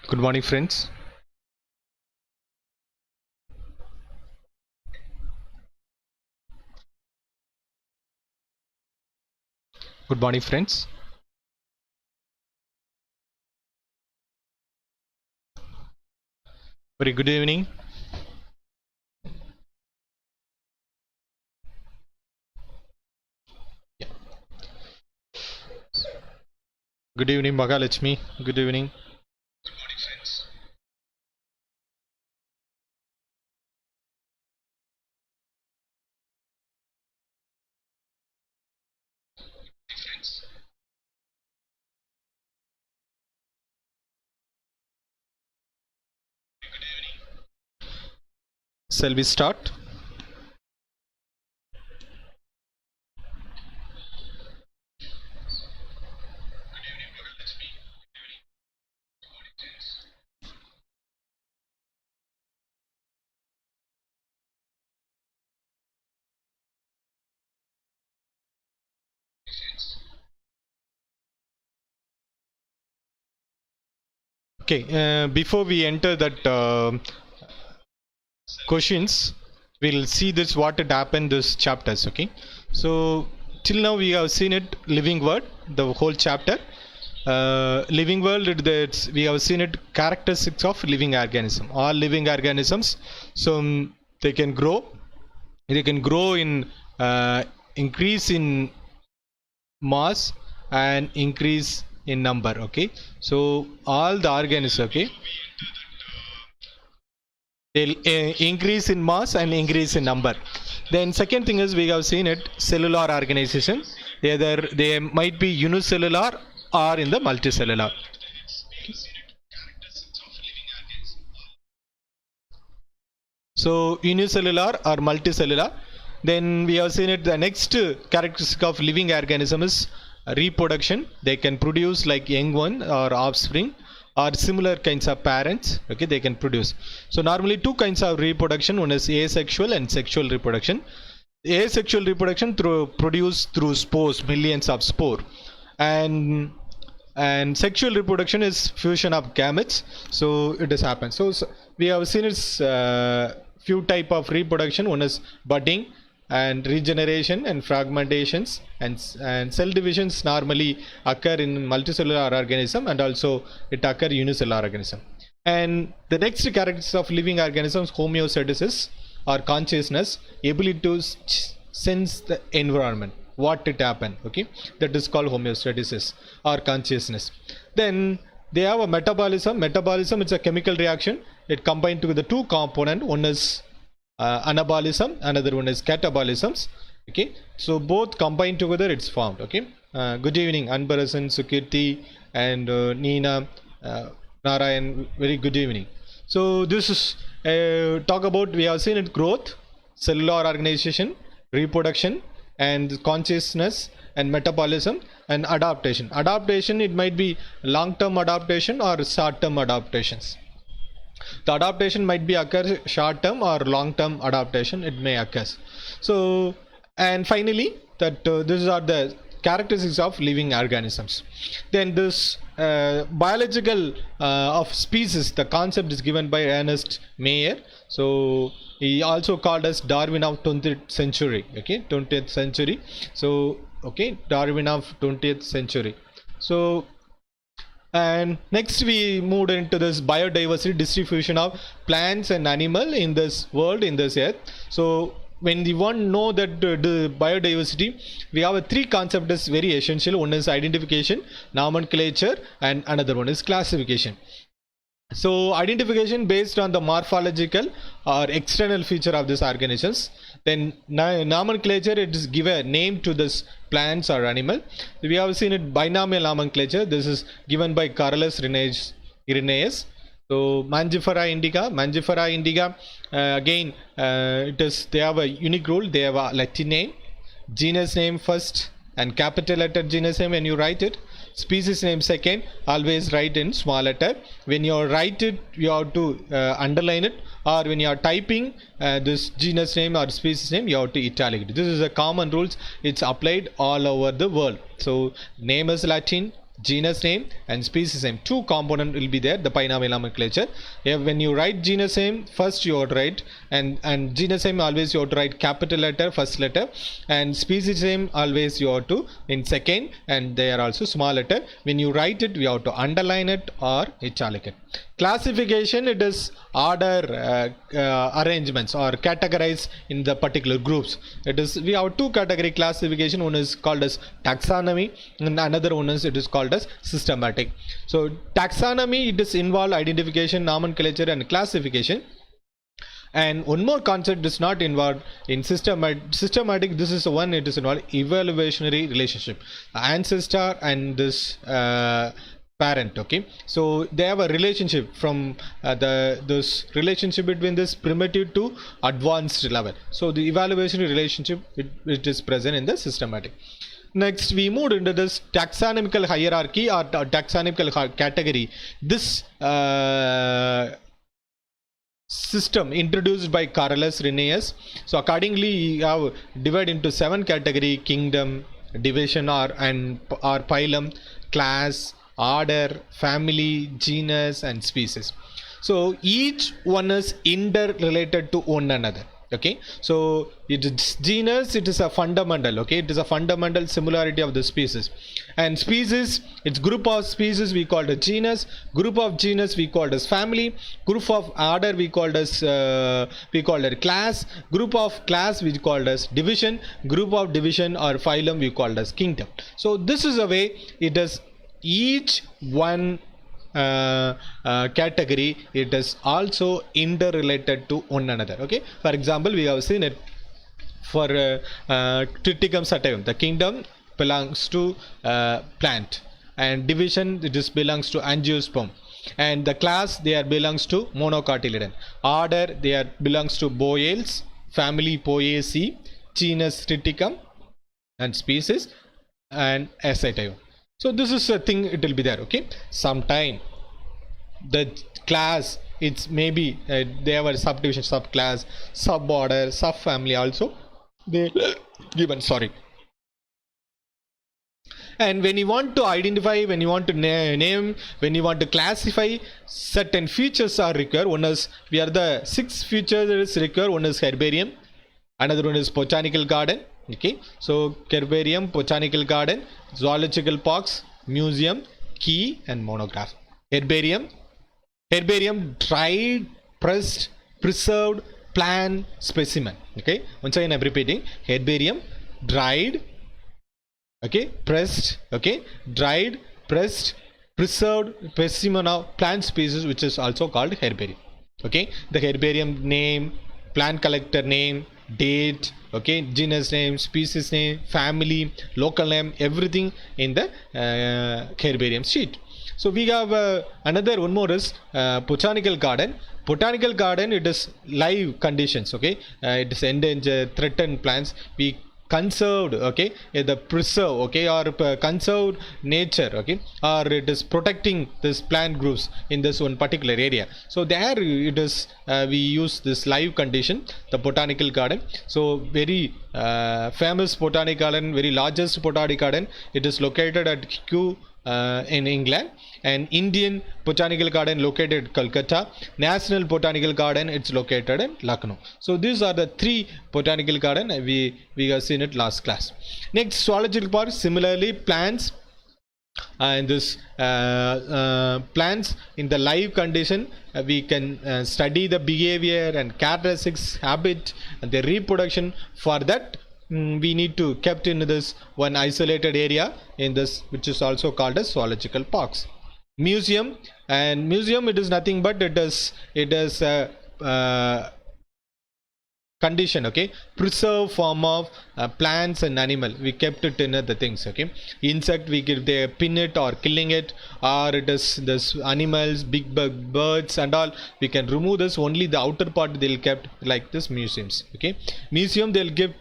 Good morning, friends. Good morning, friends. Very good evening. Good evening, Magalakshmi. Good evening. Good morning, friends. Shall we start? Okay, before we enter that questions, we'll see this what had happened this chapters. Okay, so till now we have seen it living word, the whole chapter. Living world, we have seen it characteristics of living organism. All living organisms, so they can grow in increase in mass and increase in number. Okay, so all the organisms, okay, they'll increase in mass and increase in number. Then second thing is we have seen it cellular organization, either they might be unicellular or in the multicellular. So unicellular or multicellular. Then we have seen it, the next characteristic of living organism is reproduction. They can produce like young one or offspring or similar kinds of parents. Okay, they can produce. So normally two kinds of reproduction, one is asexual and sexual reproduction. Asexual reproduction produced through spores, millions of spore, and sexual reproduction is fusion of gametes. So it has happened. So we have seen its few type of reproduction. One is budding and regeneration and fragmentations, and cell divisions normally occur in multicellular organism, and also it occur unicellular organism. And the next characteristics of living organisms, homeostasis or consciousness, ability to sense the environment, what it happened. Okay, that is called homeostasis or consciousness. Then they have a metabolism. It's a chemical reaction. It combined to the two component. One is anabolism, another one is catabolisms. Okay, so both combined together it's formed. Okay, good evening Anbarasan, Sukirti and Neena, Narayan, very good evening. So this is talk about, we have seen it growth, cellular organization, reproduction and consciousness and metabolism and adaptation. It might be long-term adaptation or short-term adaptations. The adaptation might be occur short-term or long-term adaptation, it may occur. So, and finally that these are the characteristics of living organisms. Then this biological of species, the concept is given by Ernest Mayr. So he also called as Darwin of 20th century. Okay, 20th century. So okay, Darwin of 20th century. So, and next we moved into this biodiversity, distribution of plants and animal in this world, in this earth. So when we want to know that the biodiversity, we have a three concept is very essential. One is identification, nomenclature, and another one is classification. So identification based on the morphological or external feature of these organisms. Then nomenclature, it is give a name to this plants or animal. We have seen it binomial nomenclature. This is given by Carolus Linnaeus. So Mangifera indica, again it is, they have a unique rule. They have a Latin name, genus name first, and capital letter genus name when you write it, species name second, always write in small letter. When you write it, you have to underline it, or when you are typing this genus name or species name, you have to italic it. This is a common rules, it's applied all over the world. So name is Latin, genus name and species name. Two component will be there, the binomial nomenclature. When you write genus name, first you have to write, and genus name always you have to write capital letter, first letter, and species name always you have to in second, and they are also small letter. When you write it, we have to underline it or italic it. Classification, it is order arrangements or categorize in the particular groups. It is, we have two category classification. One is called as taxonomy and another one is, it is called as systematic. So taxonomy, it is involve identification, nomenclature and classification. And one more concept is not involved in systematic. This is the one, it is involved evaluationary relationship, ancestor and this parent. Okay, so they have a relationship from this relationship between this primitive to advanced level. So the evaluationary relationship, it is present in the systematic. Next we moved into this taxonomical hierarchy or taxonomical category. This system introduced by Carolus Linnaeus. So accordingly you have divided into 7 category: kingdom, division or phylum, class, order, family, genus and species. So each one is interrelated to one another. Okay, so it is genus, it is a fundamental. Okay, it is a fundamental similarity of the species, and species, it's group of species we called a genus, group of genus we called as family, group of order we called as class, group of class we called as division, group of division or phylum we called as kingdom. So this is a way it is each one category, it is also interrelated to one another. Okay, for example, we have seen it for Triticum sativum. The kingdom belongs to plant, and division, it is belongs to angiosperm, and the class, they are belongs to monocotyledon. Order, they are belongs to boreals, family Poaceae, genus Triticum, and species and Ascidium. So this is a thing, it will be there. Okay, sometime the class, it's maybe they have a subdivision, subclass, suborder, subfamily also they given. Sorry. And when you want to identify, when you want to name, when you want to classify, certain features are required. One is, we are the 6 features required. One is herbarium, another one is botanical garden. Okay, so herbarium, botanical garden, zoological parks, museum, key and monograph. Herbarium, dried, pressed, preserved plant specimen. Okay, once again I'm repeating: herbarium, dried, okay, pressed, okay, dried, pressed, preserved specimen of plant species, which is also called herbarium. Okay, the herbarium name, plant collector name, date, okay, genus name, species name, family, local name, everything in the herbarium sheet. So we have another one more is botanical garden. Botanical garden, it is live conditions. Okay, it is endangered, threatened plants. We conserved, okay, the preserve, okay, or conserved nature, okay, or it is protecting this plant groups in this one particular area. So there it is we use this live condition, the botanical garden. So very famous botanical garden, very largest botanical garden, it is located at Kew in England, and Indian Botanical Garden located at Calcutta, National Botanical Garden, it's located in Lucknow. So these are the 3 botanical garden we have seen it last class. Next, zoological park, similarly plants, and this plants in the live condition, we can study the behavior and characteristics, habit and the reproduction. For that we need to kept in this one isolated area in this, which is also called as zoological parks. Museum, and museum, it is nothing but it is condition, okay, preserved form of plants and animal, we kept it in the things. Okay, insect, we give they pin it or killing it, or it is this animals, big birds and all, we can remove this, only the outer part they'll kept like this museums. Okay, museum, they'll give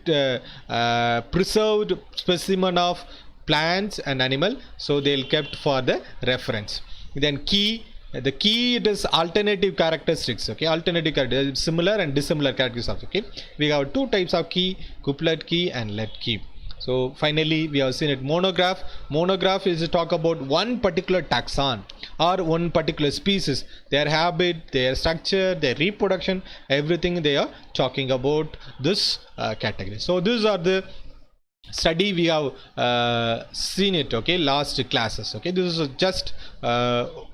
preserved specimen of plants and animal, so they'll kept for the reference. Then key, the key, it is alternative characteristics. Okay, alternative characteristics, similar and dissimilar characteristics. Okay, we have 2 types of key, couplet key and let key. So finally we have seen it. Monograph. Monograph is to talk about one particular taxon or one particular species, their habit, their structure, their reproduction, everything they are talking about this category. So these are the study we have seen it, okay, last classes. Okay, this is just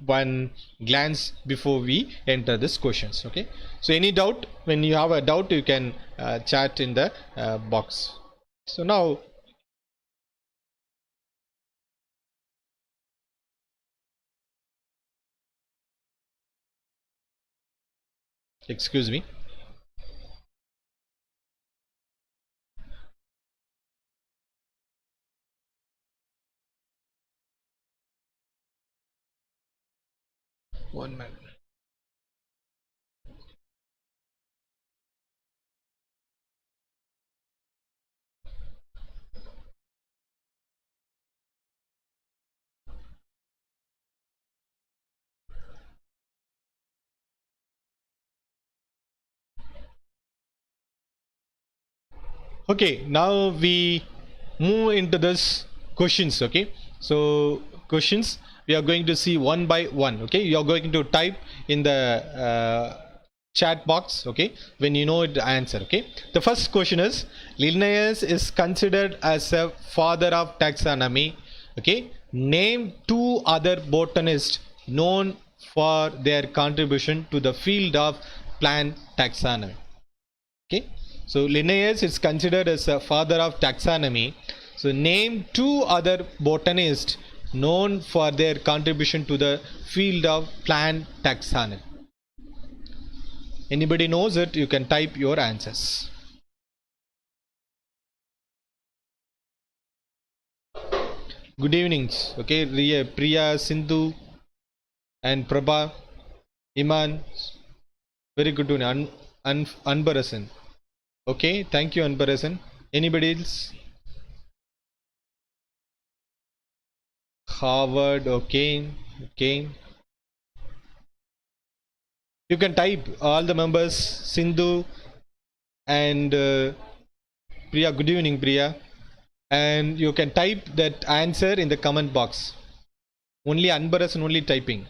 one glance before we enter this questions. Okay, so any doubt, when you have a doubt you can chat in the box. So now excuse me. One minute. Okay, now we move into this questions. Okay, so questions we are going to see one by one. Okay, you are going to type in the chat box. Okay, when you know it, answer. Okay, the first question is, Linnaeus is considered as a father of taxonomy. Okay, name two other botanists known for their contribution to the field of plant taxonomy. Okay, so Linnaeus is considered as a father of taxonomy. So name two other botanists known for their contribution to the field of plant taxonomy. Anybody knows it, you can type your answers. Good evenings. Okay, Priya, Sindhu and Prabha, Iman. Very good to know. Anbarasan. Okay, thank you, Anbarasan. Anybody else? Harvard. Okay, okay. You can type all the members, Sindhu and Priya. Good evening, Priya. And you can type that answer in the comment box. Only Anbarasan only typing.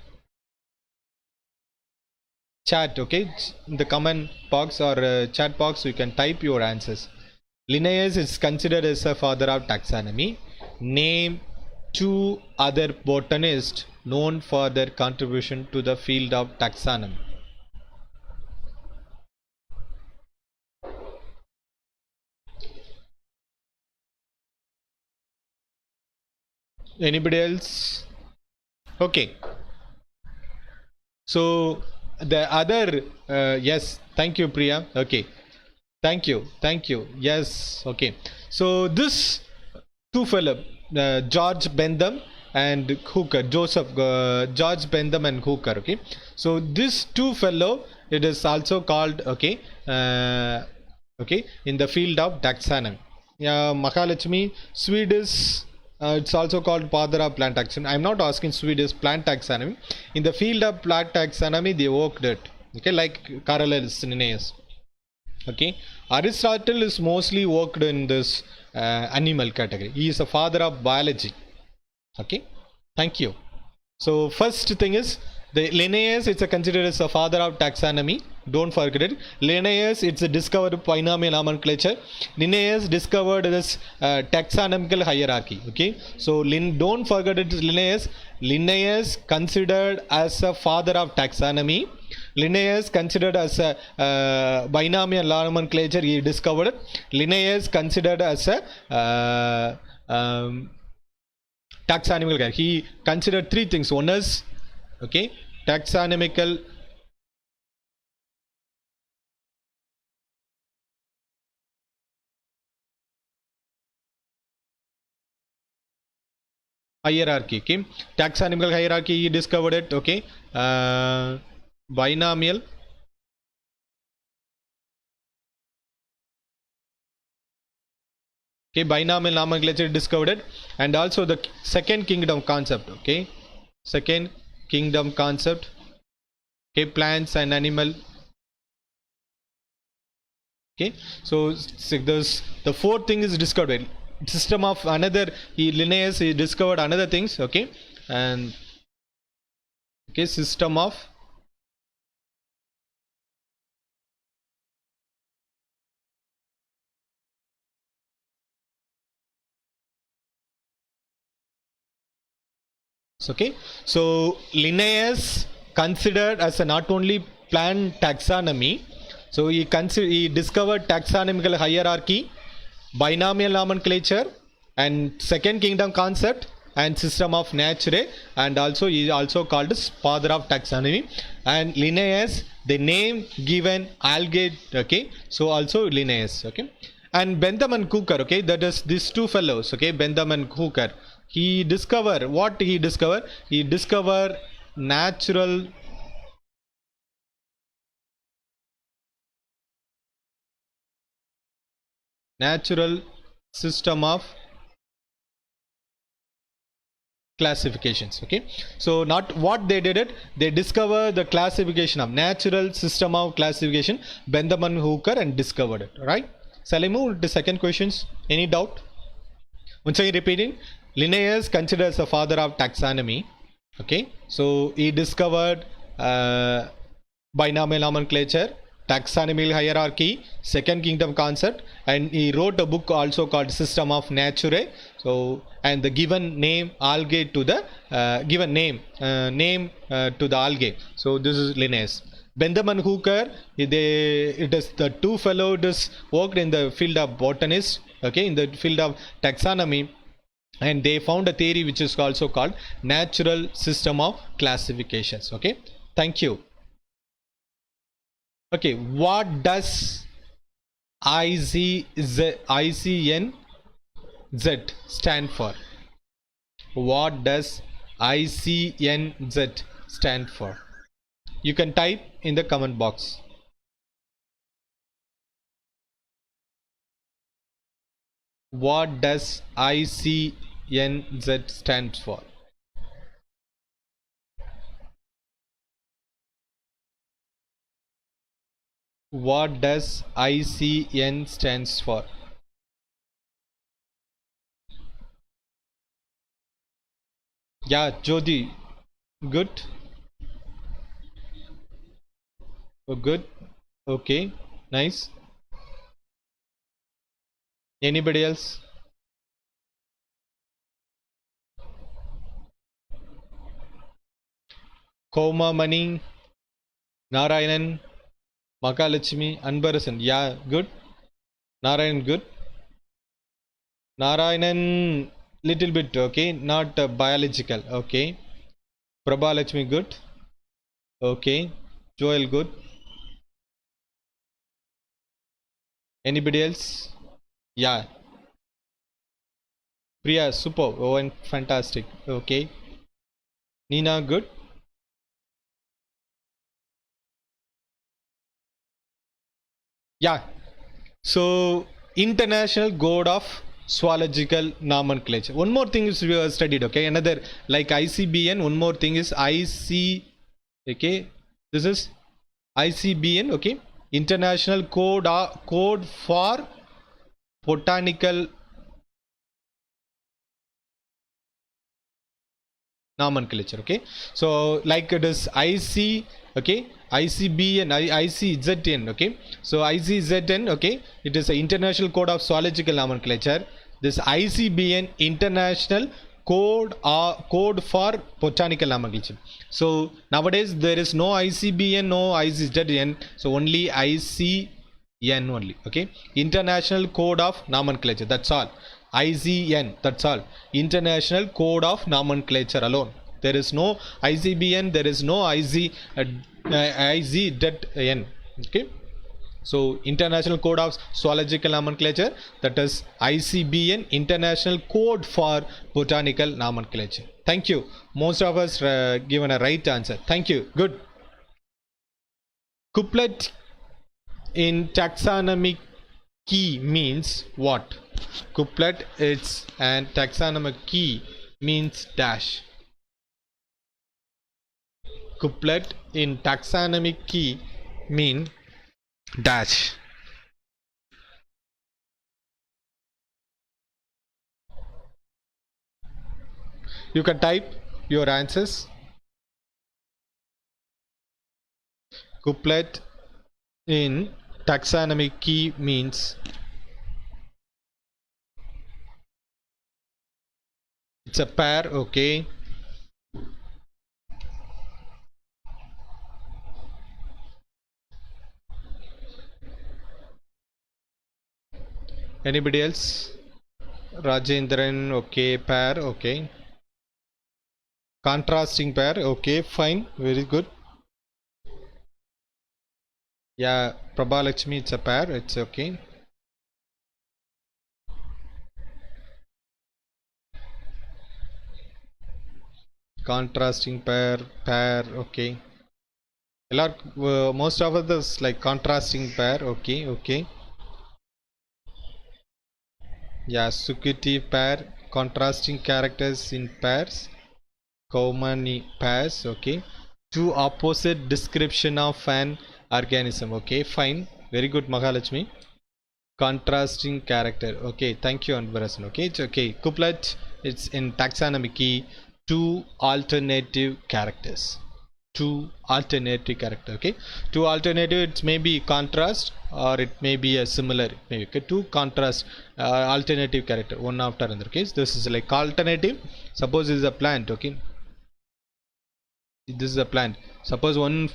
Chat, okay? In the comment box or chat box, you can type your answers. Linnaeus is considered as a father of taxonomy. Name two other botanists known for their contribution to the field of taxonomy. Anybody else? Okay. So the other yes, thank you, Priya. Okay, thank you, yes. Okay, so this two fellow, George Bentham and Hooker, Joseph George Bentham and Hooker. Okay, so this two fellow, it is also called, okay, okay, in the field of taxonomy. Yeah, Mahalakshmi, Swedish, it's also called father of plant taxonomy. I'm not asking Swedish plant taxonomy. In the field of plant taxonomy, they worked it. Okay, like Carolus Linnaeus. Okay, Aristotle is mostly worked in this animal category. He is a father of biology. Okay, thank you. So first thing is, the Linnaeus, it's a considered as a father of taxonomy. Don't forget it. Linnaeus, it's a discovered binomial nomenclature. Linnaeus discovered this taxonomical hierarchy. Okay, so don't forget it. Linnaeus. Linnaeus considered as a father of taxonomy. Linnaeus considered as a binomial nomenclature. He discovered. Linnaeus considered as a taxonomical guy. He considered three things. One is, okay, taxonomical hierarchy. Okay, taxonomical hierarchy, he discovered it. Okay, binomial, okay, binomial nomenclature discovered it, and also the second kingdom concept. Okay, second kingdom concept. Okay, plants and animal. Okay, so this, the fourth thing is discovered. system of another, Linnaeus, he discovered another things, okay, and okay, system of okay. So Linnaeus considered as a not only plant taxonomy, so he discovered taxonomical hierarchy, binomial nomenclature, and second kingdom concept, and system of nature, and also he is also called as father of taxonomy. And Linnaeus, the name given Algate, okay, so also Linnaeus, okay. And Bentham and Hooker, okay, that is these two fellows, okay, Bentham and Hooker, he discovered what he discovered, he discovered natural system of classifications, okay. So not what they did it, they discovered the classification of natural system of classification, Bentham and Hooker, and discovered it, right? Shall I move to second questions? Any doubt? Once again repeating, Linnaeus considered as the father of taxonomy, okay. So he discovered binomial nomenclature, taxonomical hierarchy, second kingdom concept, and he wrote a book also called System of Nature. So, and the given name algae to the given name to the algae. So this is Linnaeus. Bentham and Hooker, it is the two fellows worked in the field of botanist, okay, in the field of taxonomy, and they found a theory which is also called natural system of classifications, okay. Thank you. Okay, what does ICNZ stand for? What does ICNZ stand for? You can type in the comment box. What does ICNZ stand for? What does ICN stands for? Yeah, Jodi, good. Oh, good. Okay, nice. Anybody else? Koma Mani, Narayanan, Makalachmi, Anbarasan. Yeah, good. Narayan, good. Narayanan, little bit, okay, not biological, okay. Prabhalachmi, good. Okay. Joel, good. Anybody else? Yeah. Priya, super. Oh, and fantastic. Okay. Nina, good. Yeah. So, International Code of Zoological Nomenclature. One more thing is we have studied, okay. Another like ICBN. One more thing is IC. Okay. This is ICBN. Okay. International Code for Botanical Nomenclature, okay. So like it is IC, okay, ICBN, ICZN, okay. So ICZN, okay, it is the International Code of Zoological Nomenclature. This ICBN, International Code for Botanical Nomenclature. So nowadays there is no ICBN, no ICZN, so only ICN only, okay. International Code of Nomenclature, that's all. ICN, that's all. International Code of Nomenclature alone. There is no ICBN, there is no IZN, okay. So International Code of Zoological Nomenclature, that is ICBN, International Code for Botanical Nomenclature. Thank you. Most of us given a right answer. Thank you. Good. Couplet in taxonomic key means what? Couplet is and taxonomic key means dash. Couplet in taxonomic key mean dash. You can type your answers. Couplet in taxonomy key means it's a pair. Okay. Anybody else? Rajendran. Okay. Pair. Okay. Contrasting pair. Okay. Fine. Very good. Yeah. Prabhalakshmi. It's a pair. It's okay. Contrasting pair. Pair. Okay. Most of others like contrasting pair. Okay. Okay. Yeah. Sukuti pair. Contrasting characters in pairs. Kaumani pairs. Okay. Two opposite description of an organism. Okay. Fine. Very good, Mahalakshmi. Contrasting character. Okay. Thank you, Anbarasan. Okay. It's okay. Couplet. It's in taxonomy key. Two alternative characters. Two alternative character. Okay. Two alternative. It may be contrast or it may be a similar. Maybe okay. Two contrast alternative character. One after another. Okay. This is like alternative. Suppose this is a plant. Okay. This is a plant. Suppose one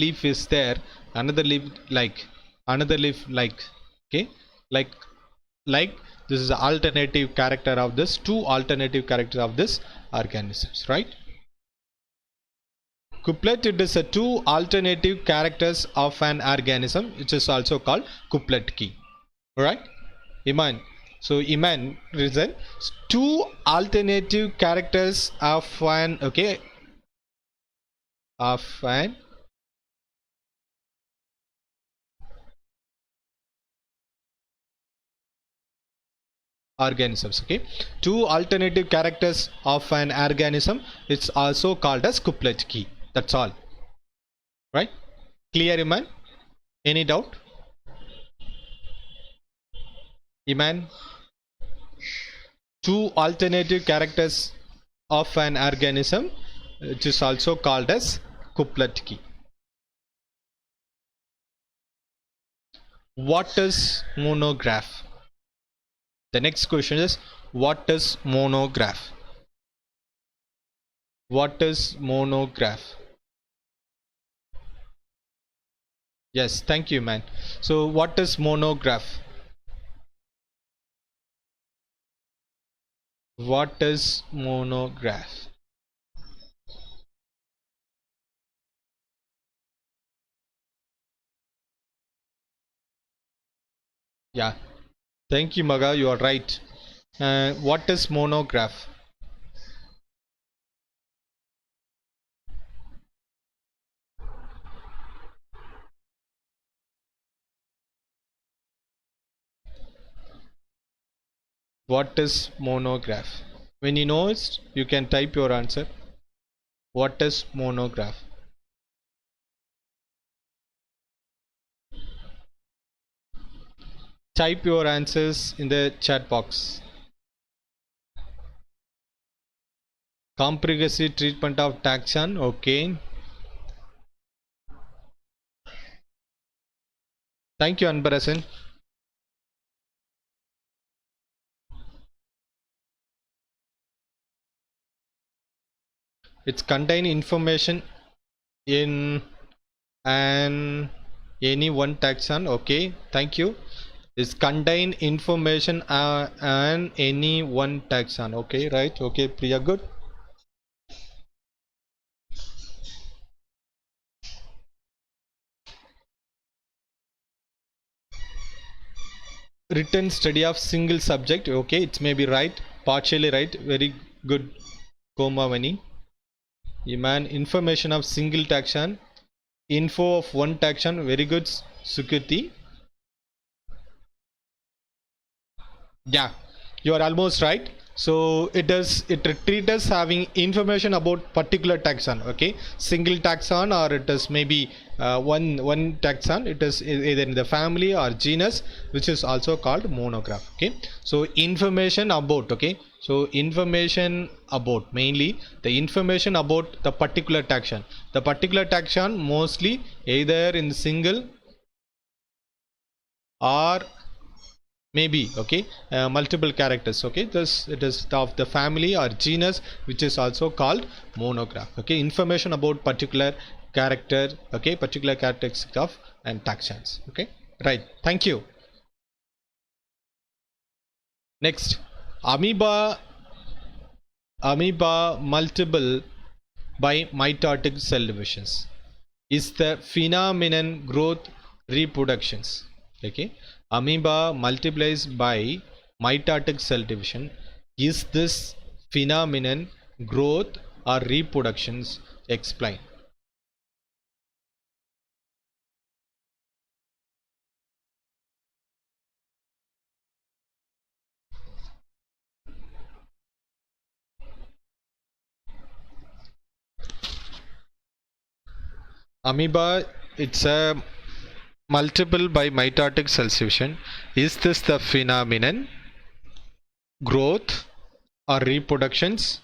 leaf is there, another leaf like, another leaf like. Okay. Like this is the alternative character of this. Two alternative characters of this organisms, right? Couplet, it is a two alternative characters of an organism, which is also called couplet key. Alright, Iman. So Iman reason two alternative characters of an, okay, of an organisms. Okay, two alternative characters of an organism, it's also called as couplet key. That's all, right? Clear, Iman? Any doubt? Iman, two alternative characters of an organism, which is also called as couplet key. What is monograph? The next question is, what is monograph? What is monograph? Yes, thank you, man. So what is monograph? What is monograph? Yeah, thank you, Maga, you are right. What is monograph? What is monograph? When you know it, you can type your answer. What is monograph? Type your answers in the chat box. Comprehensive treatment of taxon. Okay. Thank you, Anbarasan. It's contain information in any one taxon. Okay, thank you. It's contain information on any one taxon. Okay, right? Okay, Priya, good. Written study of single subject. Okay, it may be right, partially right. Very good, Komavani. Iman, information of single taxon, info of one taxon. Very good, Sukriti. Yeah, you are almost right. So it treats us having information about particular taxon, okay, single taxon, or it is maybe one taxon. It is either in the family or genus, which is also called monograph. Okay, so information about, okay, so information about, mainly the information about the particular taxon, mostly either in single or maybe, okay, multiple characters. Okay, this it is of the family or genus, which is also called monograph. Okay, information about particular character, okay, particular characteristics of and taxons. Okay, right, thank you. Next, amoeba multiple by mitotic cell divisions is the phenomenon growth reproductions. Okay, amoeba multiplies by mitotic cell division. Is this phenomenon growth or reproductions? Explain. Amoeba, it's a multiple by mitotic cell division. Is this the phenomenon growth or reproductions?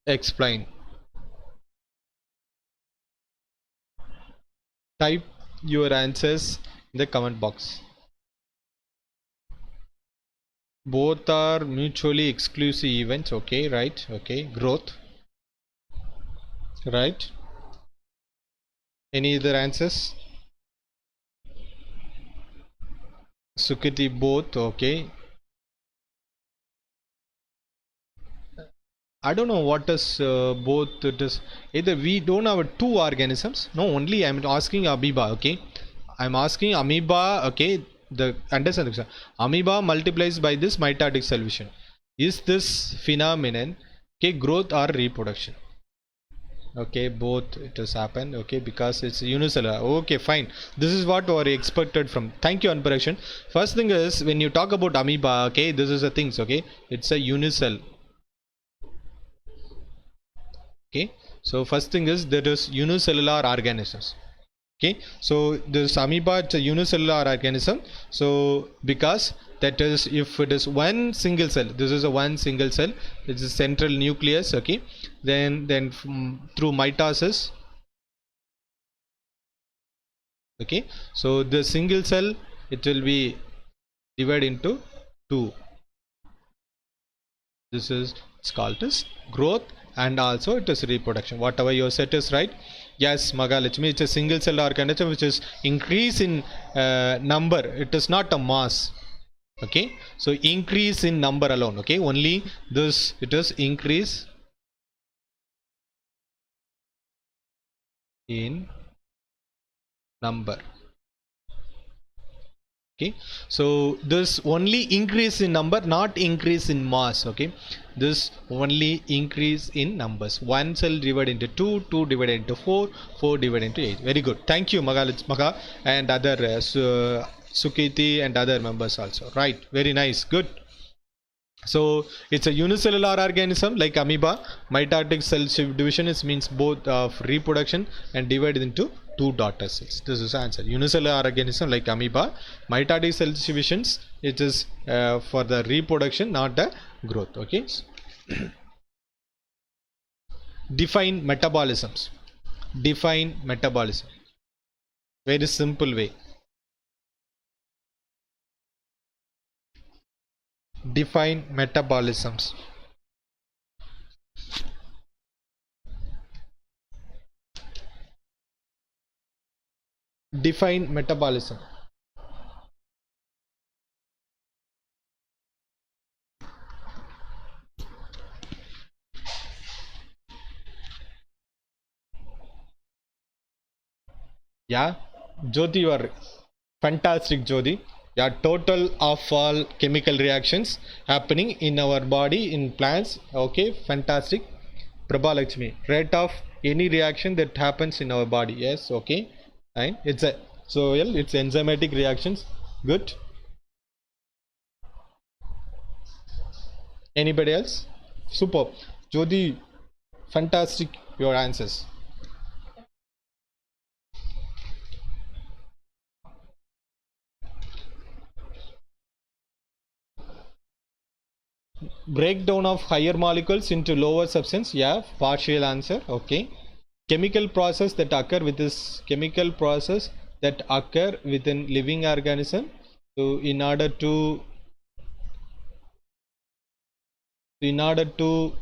Explain. Type your answers in the comment box. Both are mutually exclusive events. Okay, right. Okay, growth, right. Any other answers? Sukiti, both. Okay, I don't know what is both. It is either we don't have two organisms. No, only I'm asking amoeba. Okay, I'm asking amoeba. Okay, the understand this. Amoeba multiplies by this mitotic cell division. Is this phenomenon, okay, growth or reproduction? Okay, both it has happened. Okay, because it's unicellular. Okay, fine. This is what we expected from. Thank you, Anparakshan. First thing is, when you talk about amoeba, okay, this is the things. Okay, it's a unicell. Okay, so first thing is there is unicellular organisms. Okay, so this amoeba, it's a unicellular organism. So because that is, if it is one single cell, this is a one single cell, it's a central nucleus. Okay, then through mitosis, okay, so the single cell, it will be divided into two. This is, it's called as growth, and also it is reproduction. Whatever you said is right. Yes, Magalachmi, it's a single cell organism which is increase in number. It is not a mass. Okay, so increase in number alone. Okay, only this, it is increase in number. Okay, so this only increase in number, not increase in mass. Okay, this only increase in numbers. One cell divided into two, two divided into four, four divided into eight. Very good, thank you, Maga and other Sukiti and other members also. Right, very nice, good. So it's a unicellular organism like amoeba. Mitotic cell division is means both of reproduction and divided into two daughter cells. This is the answer. Unicellular organism like amoeba. Mitotic cell divisions, it is for the reproduction, not the growth. Okay. Define metabolisms. Define metabolism. Very simple way. Define metabolisms. Define metabolism. Yeah, Jyoti, you are fantastic, Jyoti. Yeah, total of all chemical reactions happening in our body in plants. Okay, fantastic. Prabha Lakshmi, rate of any reaction that happens in our body. Yes, okay. And it's a, so well, it's enzymatic reactions. Good. Anybody else? Super. Jodi, fantastic your answers. Breakdown of higher molecules into lower substance. Yeah, partial answer. Okay. Chemical process that occur with this chemical process that occur within living organism. So in order to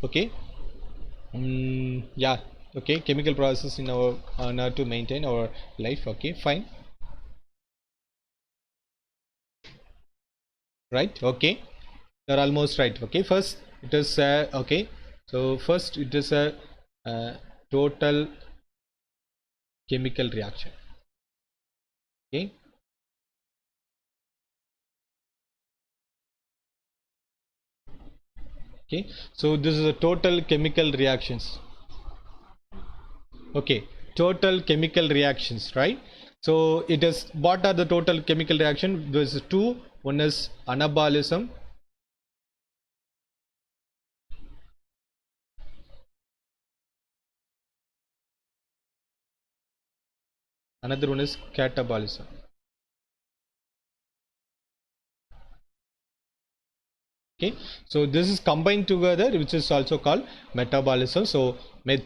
okay, yeah, okay, chemical process in our in order to maintain our life. Okay, fine, right? Okay, you're almost right. Okay, first it is okay. So first it is a total chemical reaction. Okay. Okay, so this is a total chemical reactions. Okay, total chemical reactions, right? So it is, what are the total chemical reaction? There's two. One is anabolism, another one is catabolism. Okay, so this is combined together, which is also called metabolism. So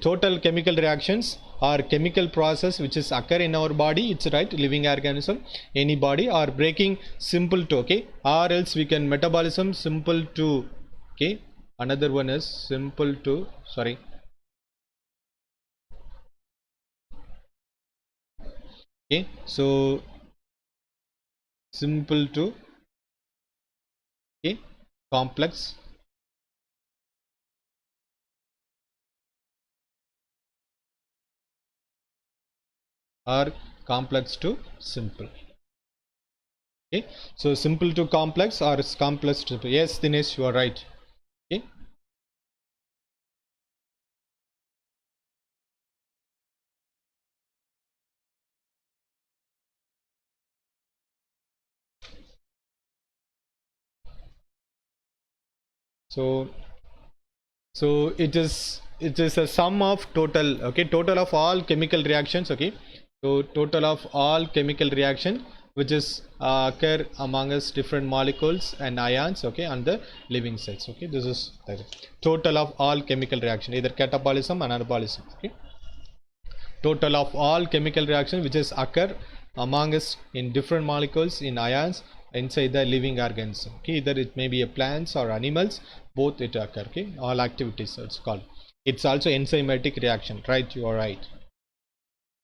total chemical reactions or chemical process which is occur in our body, it's right, living organism, any body, or breaking simple to, okay, or else we can metabolism simple to, okay, another one is simple to, sorry, okay, so simple to, okay, complex, or complex to simple. Okay, so simple to complex or complex to, yes, Dinesh, you are right. Okay, so it is a sum of total, okay, total of all chemical reactions. Okay, so total of all chemical reaction which is occur among us different molecules and ions, okay, on the living cells. Okay, this is the total of all chemical reaction, either catabolism or anabolism. Okay, total of all chemical reaction which is occur among us in different molecules in ions inside the living organism. Okay, either it may be a plants or animals, both it occur. Okay, all activities it's called. It's also enzymatic reaction, right? You are right.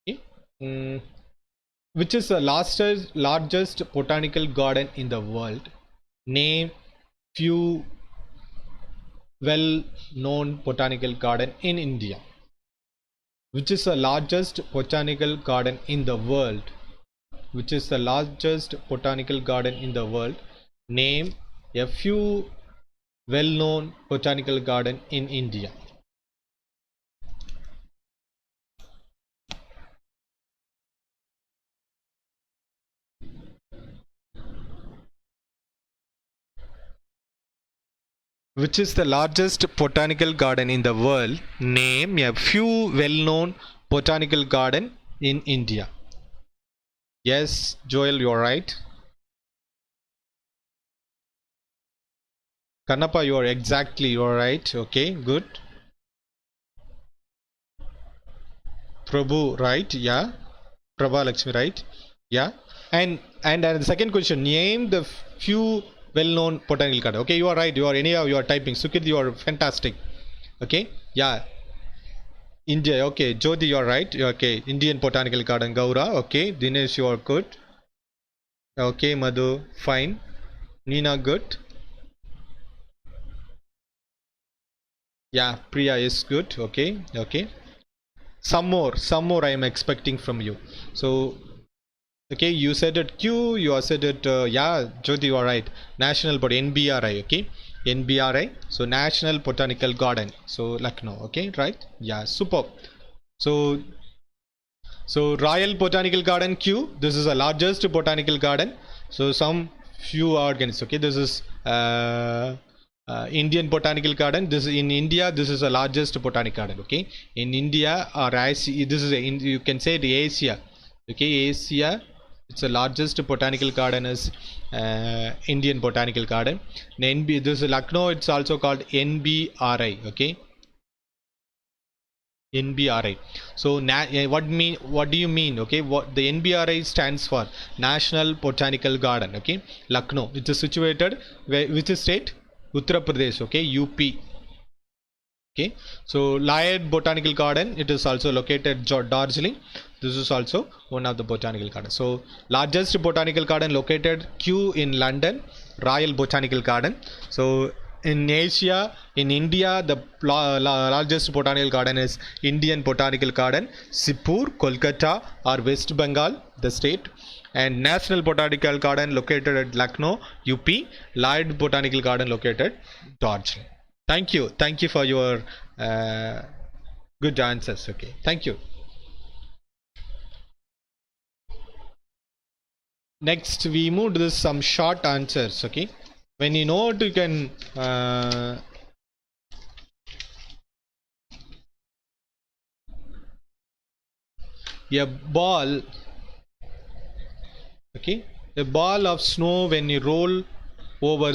Okay. Which is the largest botanical garden in the world? Name few well known botanical garden in India. Which is the largest botanical garden in the world? Which is the largest botanical garden in the world? Name a few well-known botanical garden in India. Which is the largest botanical garden in the world? Name a few well-known botanical garden in India. Yes, Joel, you're right. Kannappa, you're right. Okay, good. Prabhu, right? Yeah. Prabha Lakshmi, right? Yeah. And the second question, name the few well-known botanical garden. Okay, you are right. You are typing. Sukrit, you are fantastic. Okay. Yeah. India. Okay. Jyoti, you are right. Okay. Indian Botanical Garden, Gaura. Okay. Dinesh, you are good. Okay. Madhu, fine. Nina, good. Yeah. Priya is good. Okay. Okay. Some more I am expecting from you. So okay, you said it Q, you said it yeah, Jyoti, you are right. National Body, NBRI, okay, NBRI. So National Botanical Garden. So Lucknow, okay, right? Yeah, superb. So Royal Botanical Garden Q. This is the largest botanical garden. So some few organs. Okay, this is Indian Botanical Garden. This is in India. This is the largest botanic garden. Okay, in India or Asia, this is you can say the Asia. Okay, Asia. It's the largest botanical garden is Indian Botanical Garden. This is Lucknow. It's also called NBRI. Okay, NBRI. So what do you mean? Okay, what the NBRI stands for? National Botanical Garden. Okay, Lucknow. It is situated which state? Uttar Pradesh. Okay, UP. Okay, so Layard Botanical Garden, it is also located Darjeeling. This is also one of the botanical gardens. So largest botanical garden located Kew in London, Royal Botanical Garden. So in Asia, in India, the largest botanical garden is Indian Botanical Garden, Sipur, Kolkata or West Bengal, the state. And National Botanical Garden located at Lucknow, UP. Layard Botanical Garden located Darjeeling. Thank you for your good answers. Okay, thank you. Next we move to some short answers. Okay, when you know it, you can a ball. Okay, a ball of snow when you rolled over,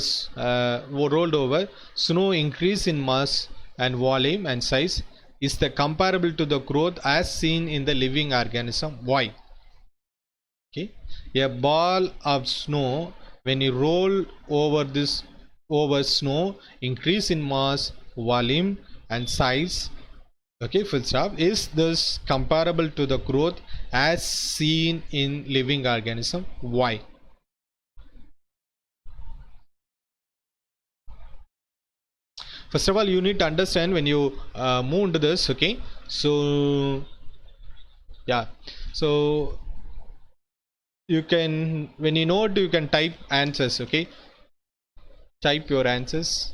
snow increase in mass and volume and size is the comparable to the growth as seen in the living organism. Why? Okay, a ball of snow when you roll over snow increase in mass, volume and size. Okay, full stop. Is this comparable to the growth as seen in living organism? Why? First of all, you need to understand when you move into this. Okay, so yeah, so you can, when you know it, you can type answers. Okay, type your answers.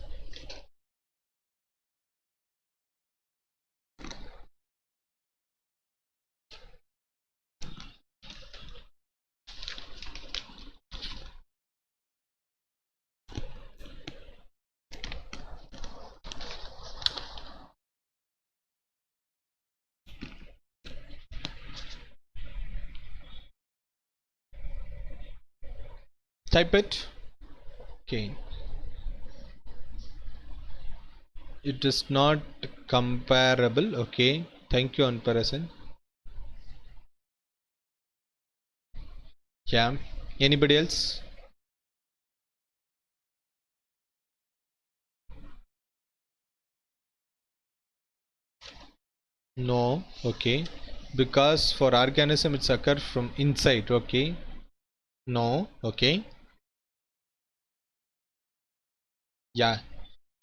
Type it. Okay, it is not comparable. Okay, thank you, Anparasan. Yeah, anybody else? No. Okay, because for organism it's occur from inside. Okay, no. Okay, yeah,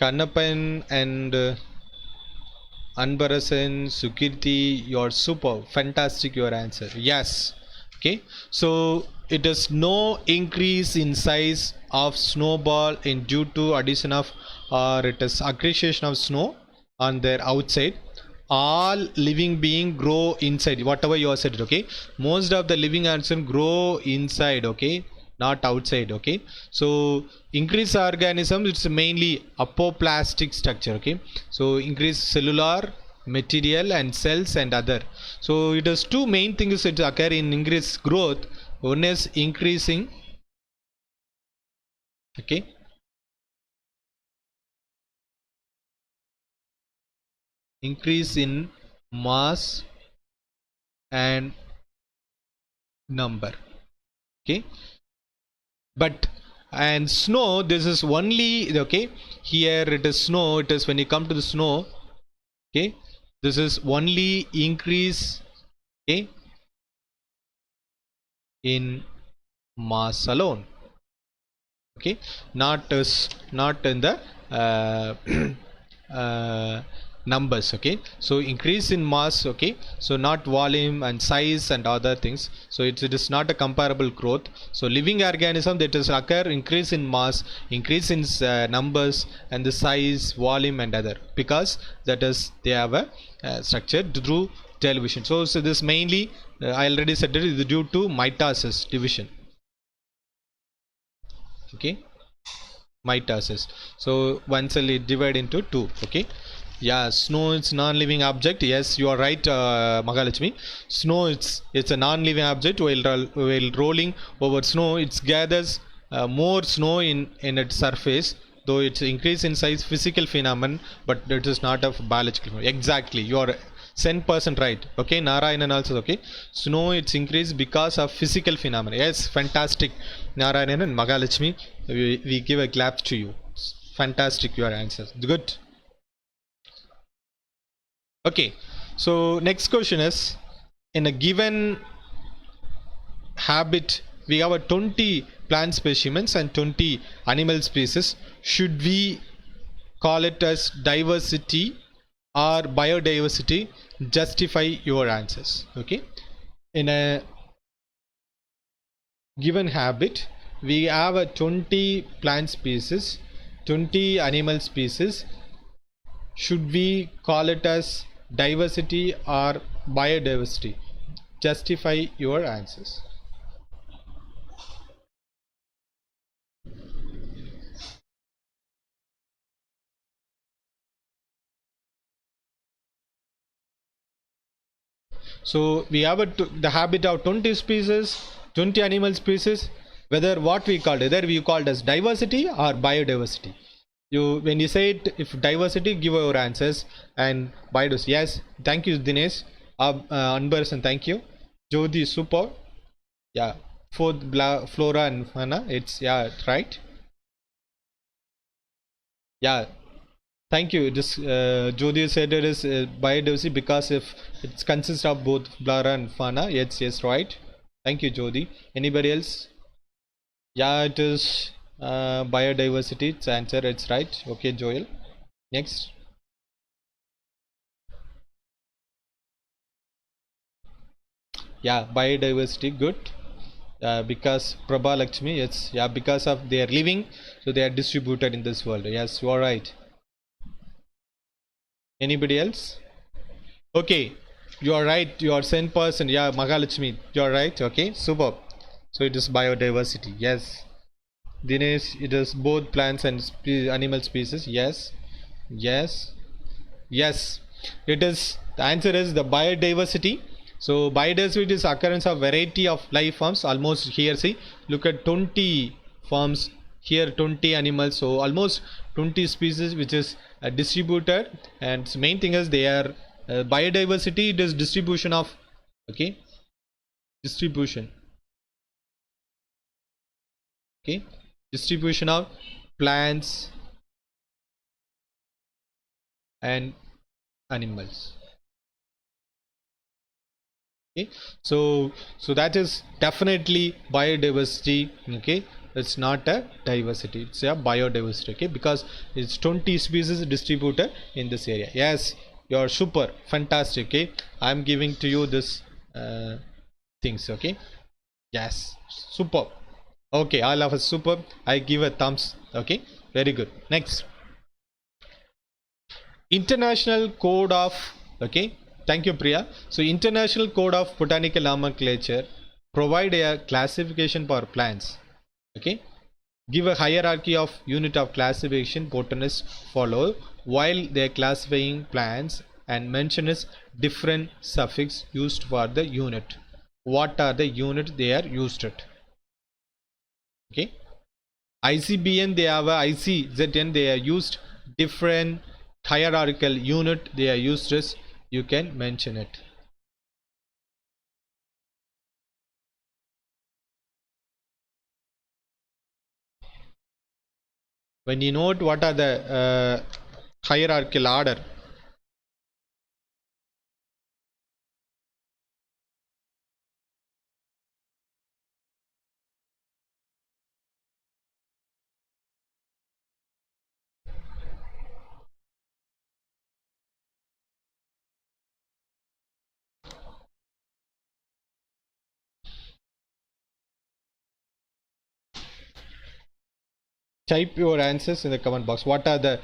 Kannapan and Anbarasan, Sukirti, you're super fantastic your answer. Yes. Okay, so it is no increase in size of snowball in due to addition of or it is accretion of snow on their outside. All living being grow inside, whatever you have said. Okay, most of the living organisms grow inside. Okay, not outside. Okay, so increase organisms, it's mainly apoplastic structure. Okay, so increase cellular material and cells and other. So it is two main things that occur in increase growth. One is increasing. Okay, increase in mass and number. Okay, but and snow, this is only okay, here it is snow, it is when you come to the snow. Okay, this is only increase, okay, in mass alone. Okay, not in the numbers. Okay, so increase in mass. Okay, so not volume and size and other things. So it is not a comparable growth. So living organism, that is occur increase in mass, increase in numbers and the size, volume and other, because that is they have a structure through television. So this mainly I already said it is due to mitosis, division. Okay, mitosis. So one cell is divided into two. Okay. Yeah, snow is non-living object. Yes, you are right, Mahalakshmi. Snow it's a non-living object. While rolling over snow, it gathers more snow in its surface. Though it's increase in size, physical phenomenon, but it is not a biological phenomenon. Exactly, you are 10% right. Okay, Narayanan also okay. Snow it's increased because of physical phenomenon. Yes, fantastic, Narayanan and Mahalakshmi. We give a clap to you. Fantastic, your answers. Good. Okay, so next question is, in a given habit we have a 20 plant specimens and 20 animal species. Should we call it as diversity or biodiversity? Justify your answers. Okay, in a given habit we have a 20 plant species, 20 animal species. Should we call it as diversity or biodiversity? Justify your answers. So we have the habit of 20 species, 20 animal species. Whether what we called, whether we called as diversity or biodiversity. You when you say it, if diversity, give your answers, and biodiversity. Yes, thank you, Dinesh. Anbarasan, thank you. Jodi, super. Yeah, fourth flora and fauna. It's yeah right. Yeah, thank you. This Jodi said it is biodiversity because if it consists of both flora and fauna. Yes, yes, right. Thank you, Jodi. Anybody else? Yeah, it is biodiversity. It's answer. It's right. Okay, Joel. Next. Yeah, biodiversity. Good. Because Prabha Lakshmi. It's yeah because of their living, so they are distributed in this world. Yes, you are right. Anybody else? Okay, you are right. You are 10%. Yeah, Mahalakshmi. You are right. Okay, super. So it is biodiversity. Yes. Dinesh, it is both plants and animal species. Yes. Yes. Yes. It is. The answer is the biodiversity. So biodiversity is occurrence of variety of life forms. Almost here, see, look at 20 forms here, 20 animals. So almost 20 species, which is distributed. And main thing is they are biodiversity. It is distribution of okay distribution. Okay, distribution of plants and animals. Okay, so that is definitely biodiversity. Okay, it's not a diversity, it's a biodiversity. Okay, because it's 20 species distributed in this area. Yes, you're super fantastic. Okay, I'm giving to you this things. Okay, yes, super. Okay, all of us super. I give a thumbs. Okay, very good. Next, International Code of, okay, thank you, Priya. So International Code of Botanical Nomenclature provide a classification for plants. Okay, give a hierarchy of unit of classification botanists follow while they are classifying plants, and mention is different suffix used for the unit. What are the unit they are used at? Okay, ICBN they have a ICZN, they are used different hierarchical unit they are used as. You can mention it. When you note what are the hierarchical order. Type your answers in the comment box. What are the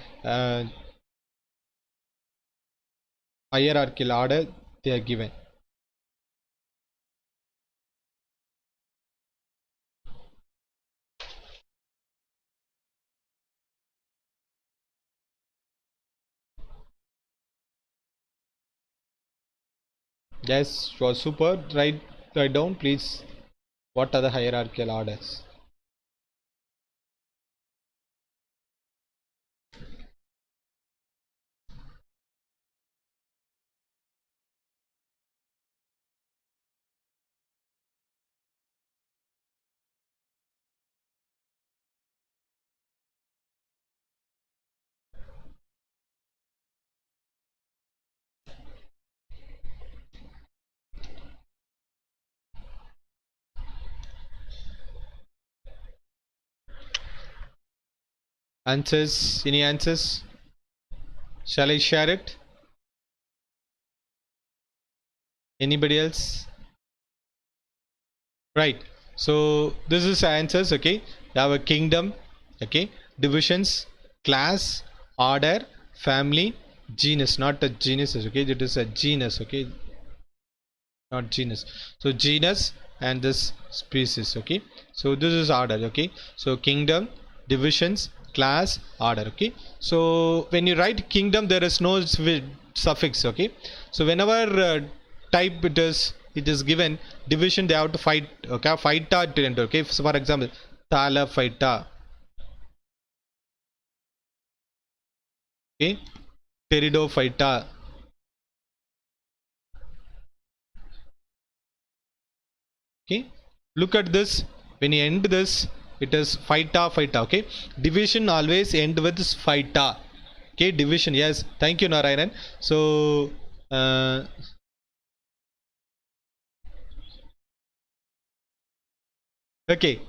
hierarchical order they are given? Yes, was super. Write down, please. What are the hierarchical orders? Answers? Any answers? Shall I share it? Anybody else? Right. So this is answers. Okay. You have a kingdom. Okay. Divisions, class, order, family, genus. Not a genus. Okay. It is a genus. Okay. Not genus. So genus and this species. Okay. So this is order. Okay. So kingdom, divisions, class, order. Okay. So when you write kingdom, there is no suffix. Okay. So whenever type it is given division, they have to fight. Okay. Fighta to enter. Okay. So for example, tala fighta. Okay. Terido fighta. Okay, look at this. When you end this, it is fighta. Okay, division always end with this fighta. Okay, division. Yes, thank you, Narayanan. So okay,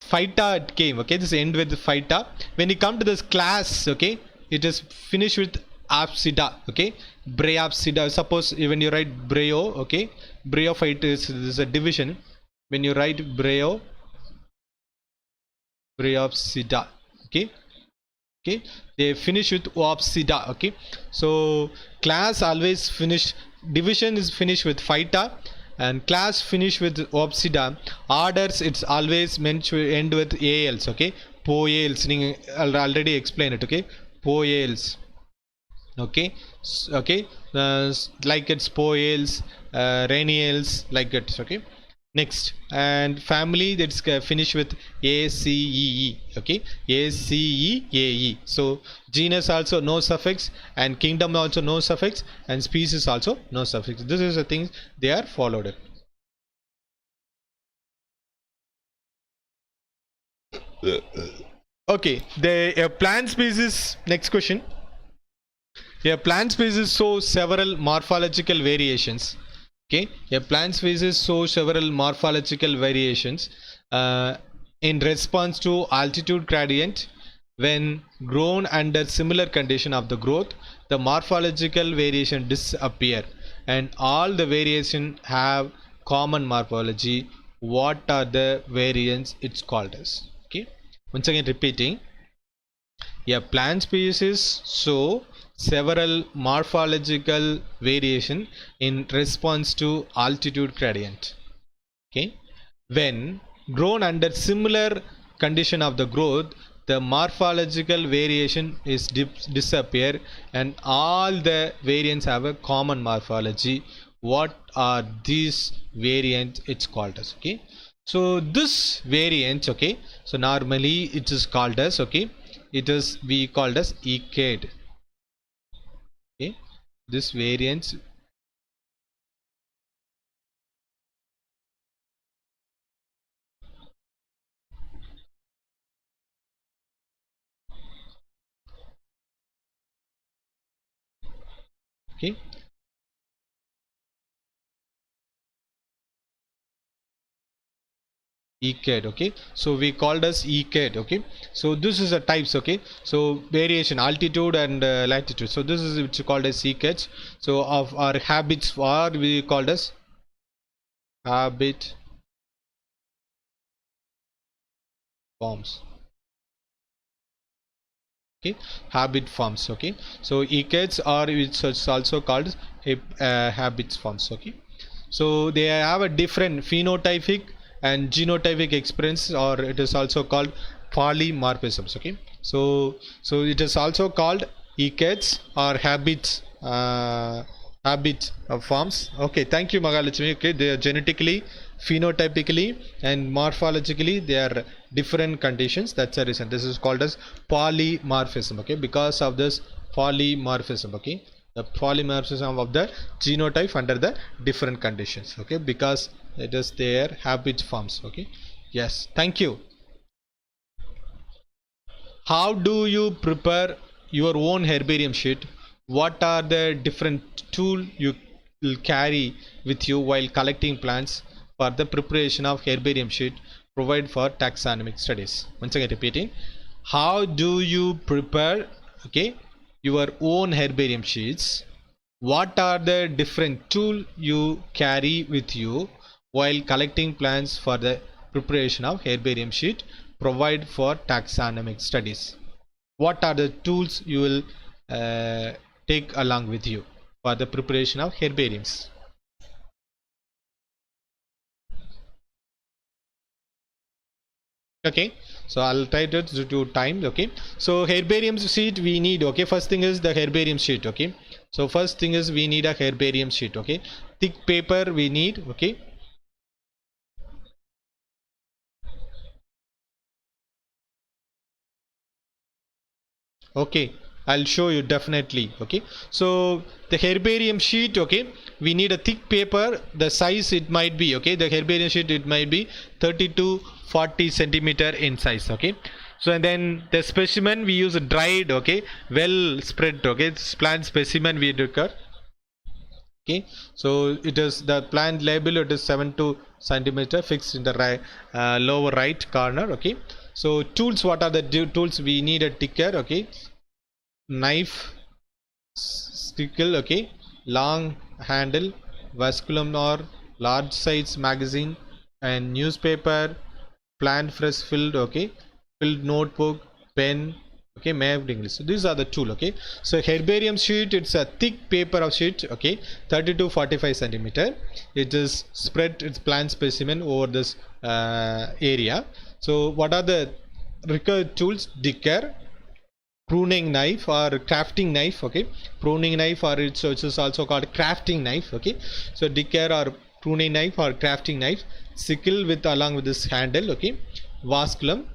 fighta it came. Okay, this end with fighta. When you come to this class, okay, it is finished with apsida. Okay, breapsida. Suppose when you write breo, okay, breophyte is a division. When you write breopsida, okay, okay, they finish with opsida. Okay, so class always finish, division is finished with phyta, and class finish with opsida. Orders it's always meant to end with als. Okay, poals. I'll already explain it. Okay, poals. Okay, okay, like it's poals, renials, like it. Okay, next, and family, that's finished with ACEE. Okay, ACEAE. So genus also no suffix, and kingdom also no suffix, and species also no suffix. This is the things they are followed. Okay, the plant species. Next question. A plant species show several morphological variations. Okay, a plant species show several morphological variations in response to altitude gradient. When grown under similar condition of the growth, the morphological variation disappear, and all the variation have common morphology. What are the variants? It's called as. Okay, once again repeating. A plant species show several morphological variation in response to altitude gradient. Okay, when grown under similar condition of the growth, the morphological variation is disappear, and all the variants have a common morphology. What are these variants? It's called as. Okay, so this variant, okay, so normally it is called as, okay, it is we called as ecade. Okay, this variance, okay, ecade. Okay, so we called as ecade. Okay, so this is a types. Okay, so variation, altitude and latitude. So this is which is called as ecade. So of our habits, or we called as habit forms. Okay, habit forms. Okay, so ecades are, it's also called habits forms. Okay, so they have a different phenotypic and genotypic experience, or it is also called polymorphisms. Okay, so it is also called ecades or habits habit of forms. Okay, thank you, Magalakshmi. Okay, they are genetically, phenotypically, and morphologically they are different conditions. That's the reason this is called as polymorphism. Okay, because of this polymorphism. Okay, the polymorphism of the genotype under the different conditions. Okay, because it is their habit forms. Okay, yes, thank you. How do you prepare your own herbarium sheet? What are the different tools you will carry with you while collecting plants for the preparation of herbarium sheet provide for taxonomic studies? Once again repeating, how do you prepare, okay, your own herbarium sheets? What are the different tools you carry with you while collecting plants for the preparation of herbarium sheet provide for taxonomic studies? What are the tools you will take along with you for the preparation of herbariums? Okay, so I'll try to do time. Okay, so herbarium sheet we need. Okay, first thing is the herbarium sheet. Okay, so first thing is we need a herbarium sheet. Okay, thick paper we need. Okay, okay, I'll show you definitely. Okay, so the herbarium sheet, okay, we need a thick paper. The size it might be, okay, the herbarium sheet it might be 30 to 40 centimeter in size. Okay, so and then the specimen we use dried, okay, well spread. Okay, it's plant specimen we require. Okay, so it is the plant label, it is 7 to centimeter fixed in the right, lower right corner. Okay, so tools, what are the tools we need? A ticker, okay, knife, sickle, okay, long handle, vasculum or large size magazine, and newspaper, plant fresh filled, okay, filled notebook, pen, okay, mapped English. So these are the tool. Okay, so herbarium sheet, it's a thick paper of sheet, okay, 30 to 45 centimeter. It is spread its plant specimen over this area. So what are the required tools? Dicker, pruning knife or crafting knife. Okay, pruning knife, or it's also called crafting knife. Okay, so dicker or pruning knife or crafting knife, sickle with along with this handle. Okay, vasculum,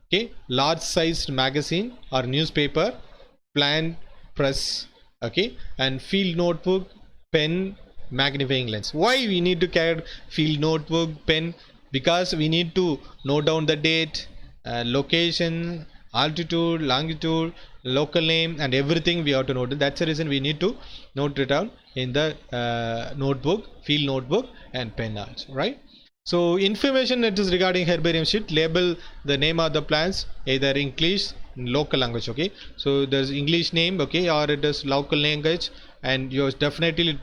okay, large sized magazine or newspaper, plant press, okay, and field notebook, pen, magnifying lens. Why we need to carry field notebook, pen? Because we need to note down the date, location, altitude, longitude, local name, and everything we have to note. That's the reason we need to note it down in the notebook, field notebook, and pen also, right? So information it is regarding herbarium sheet, label the name of the plants either English, local language. Okay, so there's English name, okay, or it is local language, and you definitely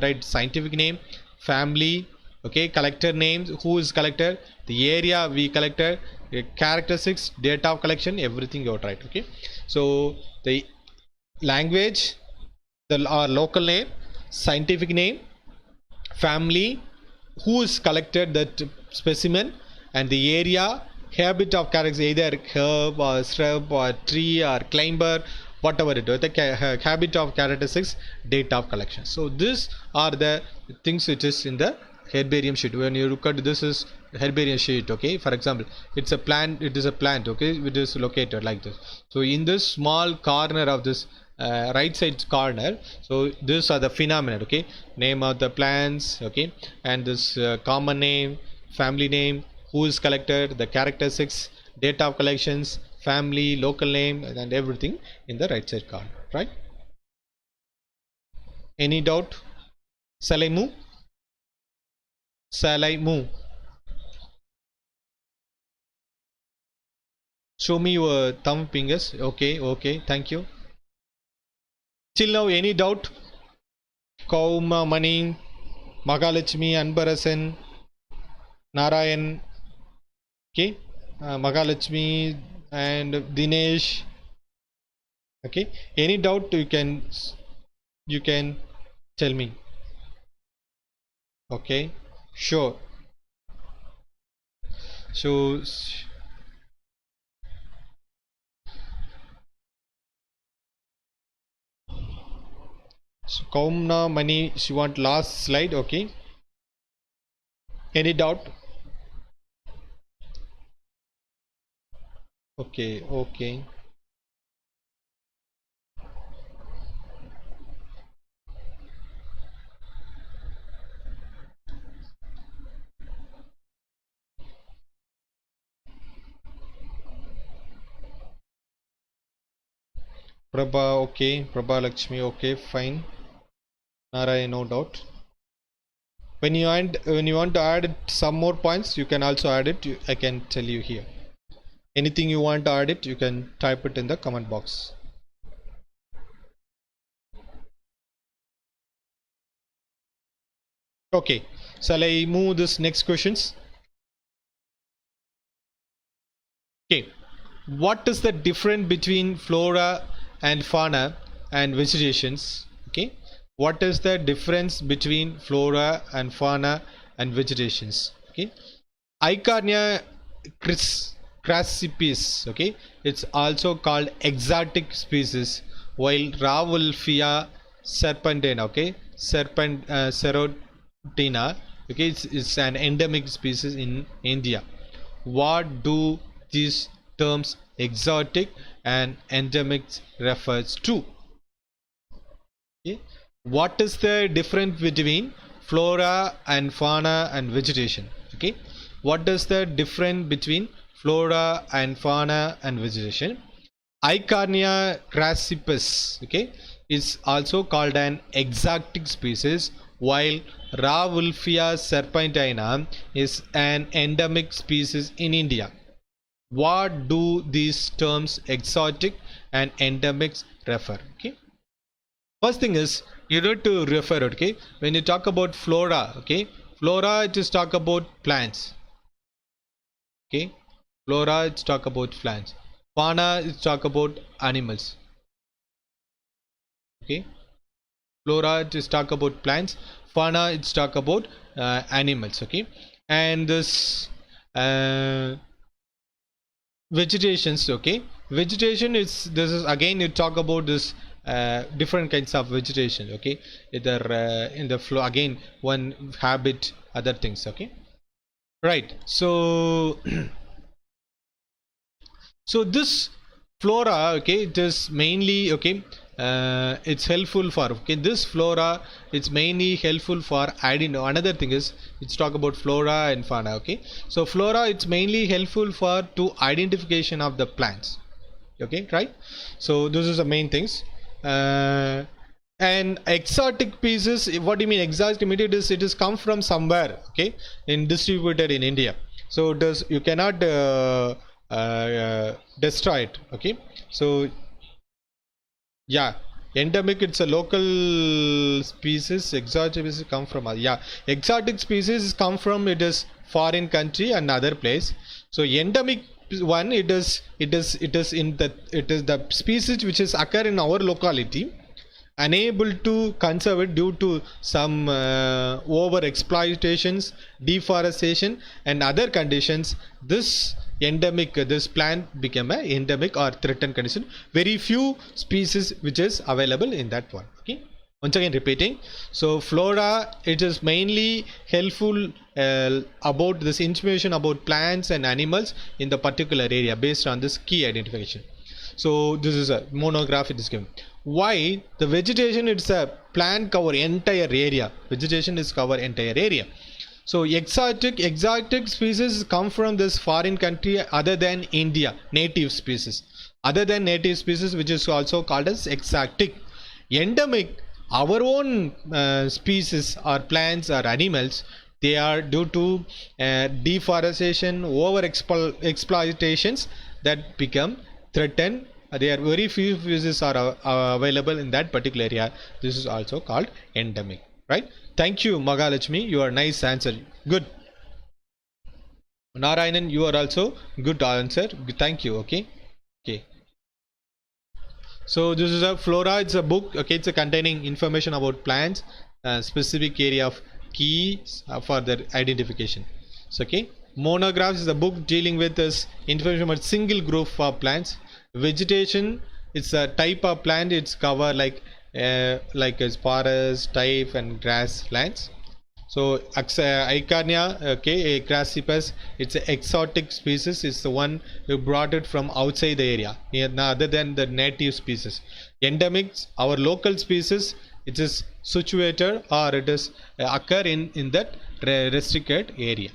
write scientific name, family, okay, collector names, who is collector, the area we collected, characteristics, date of collection, everything you have write. Okay, so the language, the local name, scientific name, family, who is collected that specimen, and the area, habit of characters, either herb or shrub or tree or climber, whatever it is, the habit of characteristics, date of collection. So these are the things which is in the herbarium sheet. When you look at this is herbarium sheet, okay, for example, it's a plant, it is a plant, okay, it is located like this. So in this small corner of this right side corner, so these are the phenomena, okay, name of the plants, okay, and this common name, family name, who is collected, the characteristics, date of collections, family, local name, and everything in the right side corner, right? Any doubt? Shall I move? Shall I move? Show me your thumb fingers. Okay, okay, thank you. Till now, any doubt? Kauma Mani, Magalachmi, Anbarasan, Narayan, okay, Magalachmi and Dinesh. Okay, any doubt you can tell me. Okay, sure. So So Kaumna Mani, she want last slide. Okay. Any doubt? Okay, okay. Prabha, okay. Prabha Lakshmi, okay, fine. Narayan, no doubt. When you want to add some more points, you can also add it. I can tell you here. Anything you want to add it, you can type it in the comment box. Okay, shall I move this next questions? Okay, what is the difference between flora and fauna and vegetations? Okay, what is the difference between flora and fauna and vegetations? Okay, Eichhornia crassipes, okay, it's also called exotic species, while Rauwolfia serpentina, okay, serotina, okay, it's an endemic species in India. What do these terms exotic and endemic refers to? Okay. What is the difference between flora and fauna and vegetation? Okay, what is the difference between flora and fauna and vegetation? Eichhornia crassipes, okay, is also called an exotic species, while Rauwolfia serpentina is an endemic species in India. What do these terms exotic and endemic refer? Okay, first thing is you need to refer, okay, when you talk about flora, okay, flora it is talk about plants, okay, flora it's talk about plants, fauna is talk about animals, okay, flora it is talk about plants, fauna it's talk about animals, okay, and this vegetations, okay, vegetation is, this is again you talk about this different kinds of vegetation, okay, either in the flow again one habit other things, okay, right. So so this flora, okay, it is mainly, okay, it's helpful for, okay, this flora it's mainly helpful for identifying. Another thing is it's talk about flora and fauna, okay, so flora it's mainly helpful for to identification of the plants, okay, right. So this is the main things. And exotic pieces, what do you mean exotic? It is come from somewhere, okay, in distributed in India, so does you cannot destroy it, okay. So yeah, endemic it's a local species, exotic species come from yeah, exotic species come from it is foreign country and other place. So endemic one, it is in the, it is the species which is occur in our locality, unable to conserve it due to some over exploitations, deforestation and other conditions. This endemic, this plant became a endemic or threatened condition. Very few species which is available in that one, okay. Once again repeating, so flora it is mainly helpful about this information about plants and animals in the particular area based on this key identification. So this is a monograph it is given. Why the vegetation, it's a plant cover entire area, vegetation is cover entire area. So exotic species come from this foreign country other than India, native species, other than native species which is also called as exotic. Endemic, our own species or plants or animals, they are due to deforestation, over exploitations that become threatened. There are very few species are available in that particular area. This is also called endemic, right. Thank you Magalakshmi, you are nice answer, good. Narayanan, you are also good answer, thank you, okay. Okay, so this is a flora, it's a book, okay, it's a containing information about plants, specific area of keys for their identification. So okay, monographs is a book dealing with this information about single group of plants. Vegetation, it's a type of plant, it's cover like like as forest type and grasslands. So Icania, okay, a crassipus, it's an exotic species. It's the one who brought it from outside the area, other than the native species. Endemics, our local species, it is situated or it is occur in that restricted area.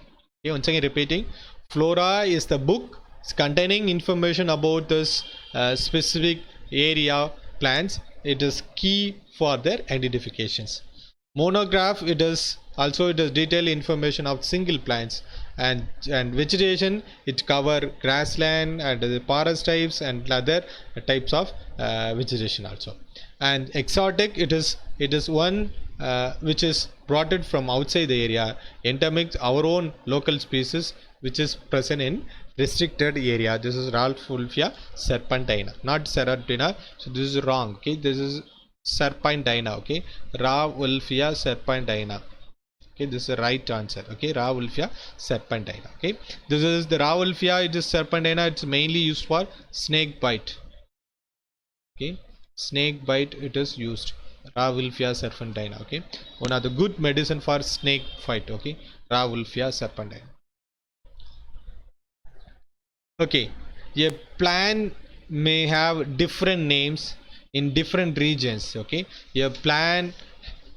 Okay, once again repeating, flora is the book containing information about this specific area plants. It is key for their identifications. Monograph, it is also it is detailed information of single plants, and vegetation, it cover grassland and the forest types and other types of vegetation also. And exotic, it is one which is brought it from outside the area. Endemic, our own local species which is present in restricted area. This is Rauwolfia serpentina, not serpentina. So this is wrong. Okay, this is serpentina. Okay, Rauwolfia serpentina. Okay, this is the right answer. Okay, Rauwolfia serpentina. Okay, this is the Rauwolfia. It is serpentina. It's mainly used for snake bite. Okay, snake bite, it is used. Rauwolfia serpentina. Okay, one of the good medicine for snake bite. Okay, Rauwolfia serpentina. Okay, a plant may have different names in different regions. Okay, a plant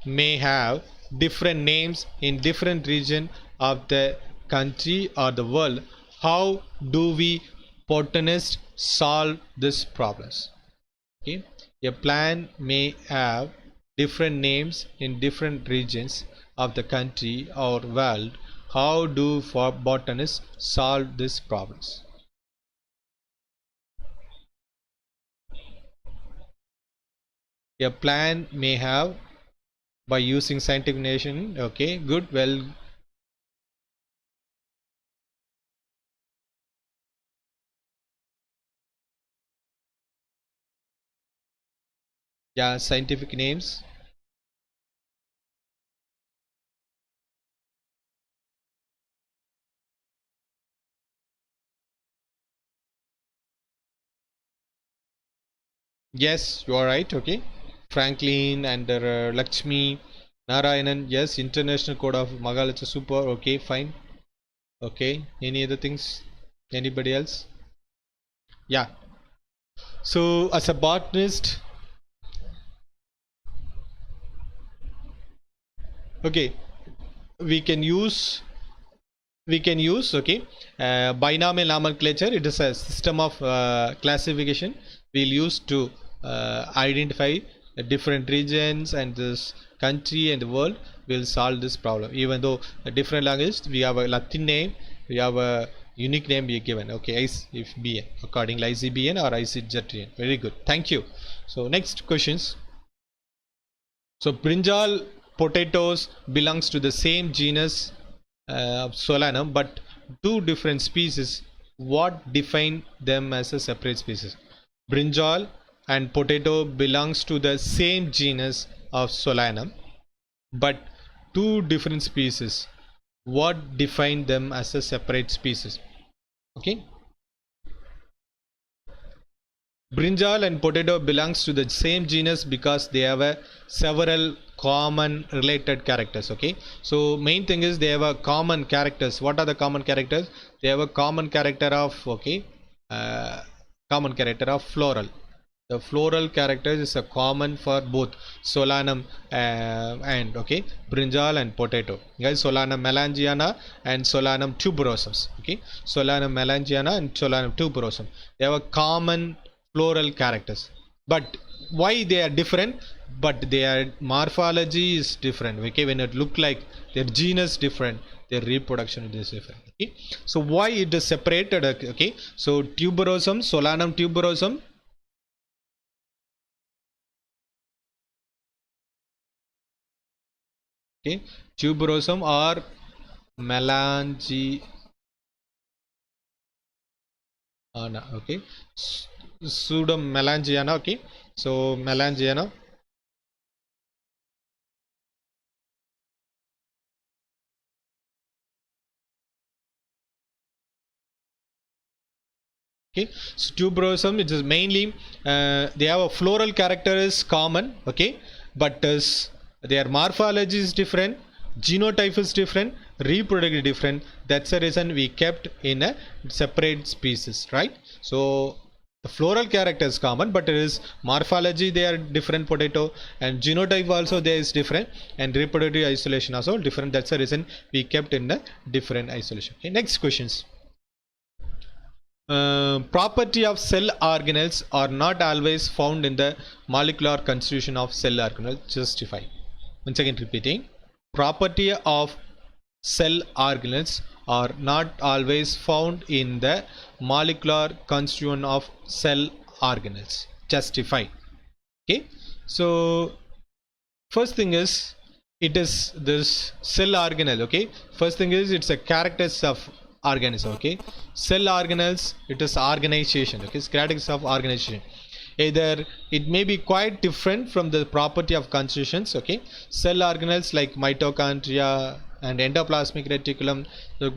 may have different names in different region of the country or the world. How do we botanists solve this problems? Okay, a plant may have different names in different regions of the country or world. How do botanists solve these problems? A plant may have by using scientific nation. Okay, good, well, yeah, scientific names. Yes, you are right. Okay, Franklin and Lakshmi Narayanan. Yes, International Code of Magalacha, super. Okay, fine. Okay, any other things? Anybody else? Yeah, so as a botanist, okay, we can use okay, binomial nomenclature. It is a system of classification we'll use to identify different regions and this country and the world. Will solve this problem. Even though a different language, we have a Latin name, we have a unique name we given. Okay, ICBN, according to ICBN or ICZN. Very good, thank you. So next questions. So brinjal potatoes belongs to the same genus Solanum, but two different species. What define them as a separate species? Brinjal and potato belongs to the same genus of Solanum, but two different species. What define them as a separate species? Okay, brinjal and potato belongs to the same genus because they have several common related characters. Okay, so main thing is they have a common characters. What are the common characters? They have a common character of, okay, uh, common character of floral. The floral characters is a common for both Solanum and, okay, brinjal and potato. Guys, Solanum melangiana and Solanum tuberosum. Okay, Solanum melangiana and Solanum tuberosum. They have a common floral characters. But why they are different? But their morphology is different. Okay, when it look like their genus different, their reproduction is different. Okay, so why it is separated? Okay, so tuberosum, Solanum tuberosum. Okay, tuberosum or melangiana. Okay, pseudo melangiana. Okay, so melangiana. Okay, so tuberosum, it is mainly they have a floral character is common, okay, but their morphology is different, genotype is different, reproductive different. That's the reason we kept in a separate species, right? So the floral character is common, but it is morphology they are different potato, and genotype also there is different, and reproductive isolation also different. That's the reason we kept in a different isolation. Okay, next questions. Property of cell organelles are not always found in the molecular constitution of cell organelles. Justify. Once again repeating. Property of cell organelles are not always found in the molecular constitution of cell organelles. Justify. Okay. So first thing is it is this cell organelle. Okay. First thing is it's a characters of organism. Okay, cell organelles, it is organization. Okay, it's characteristics of organization. Either it may be quite different from the property of constitutions. Okay, cell organelles like mitochondria and endoplasmic reticulum,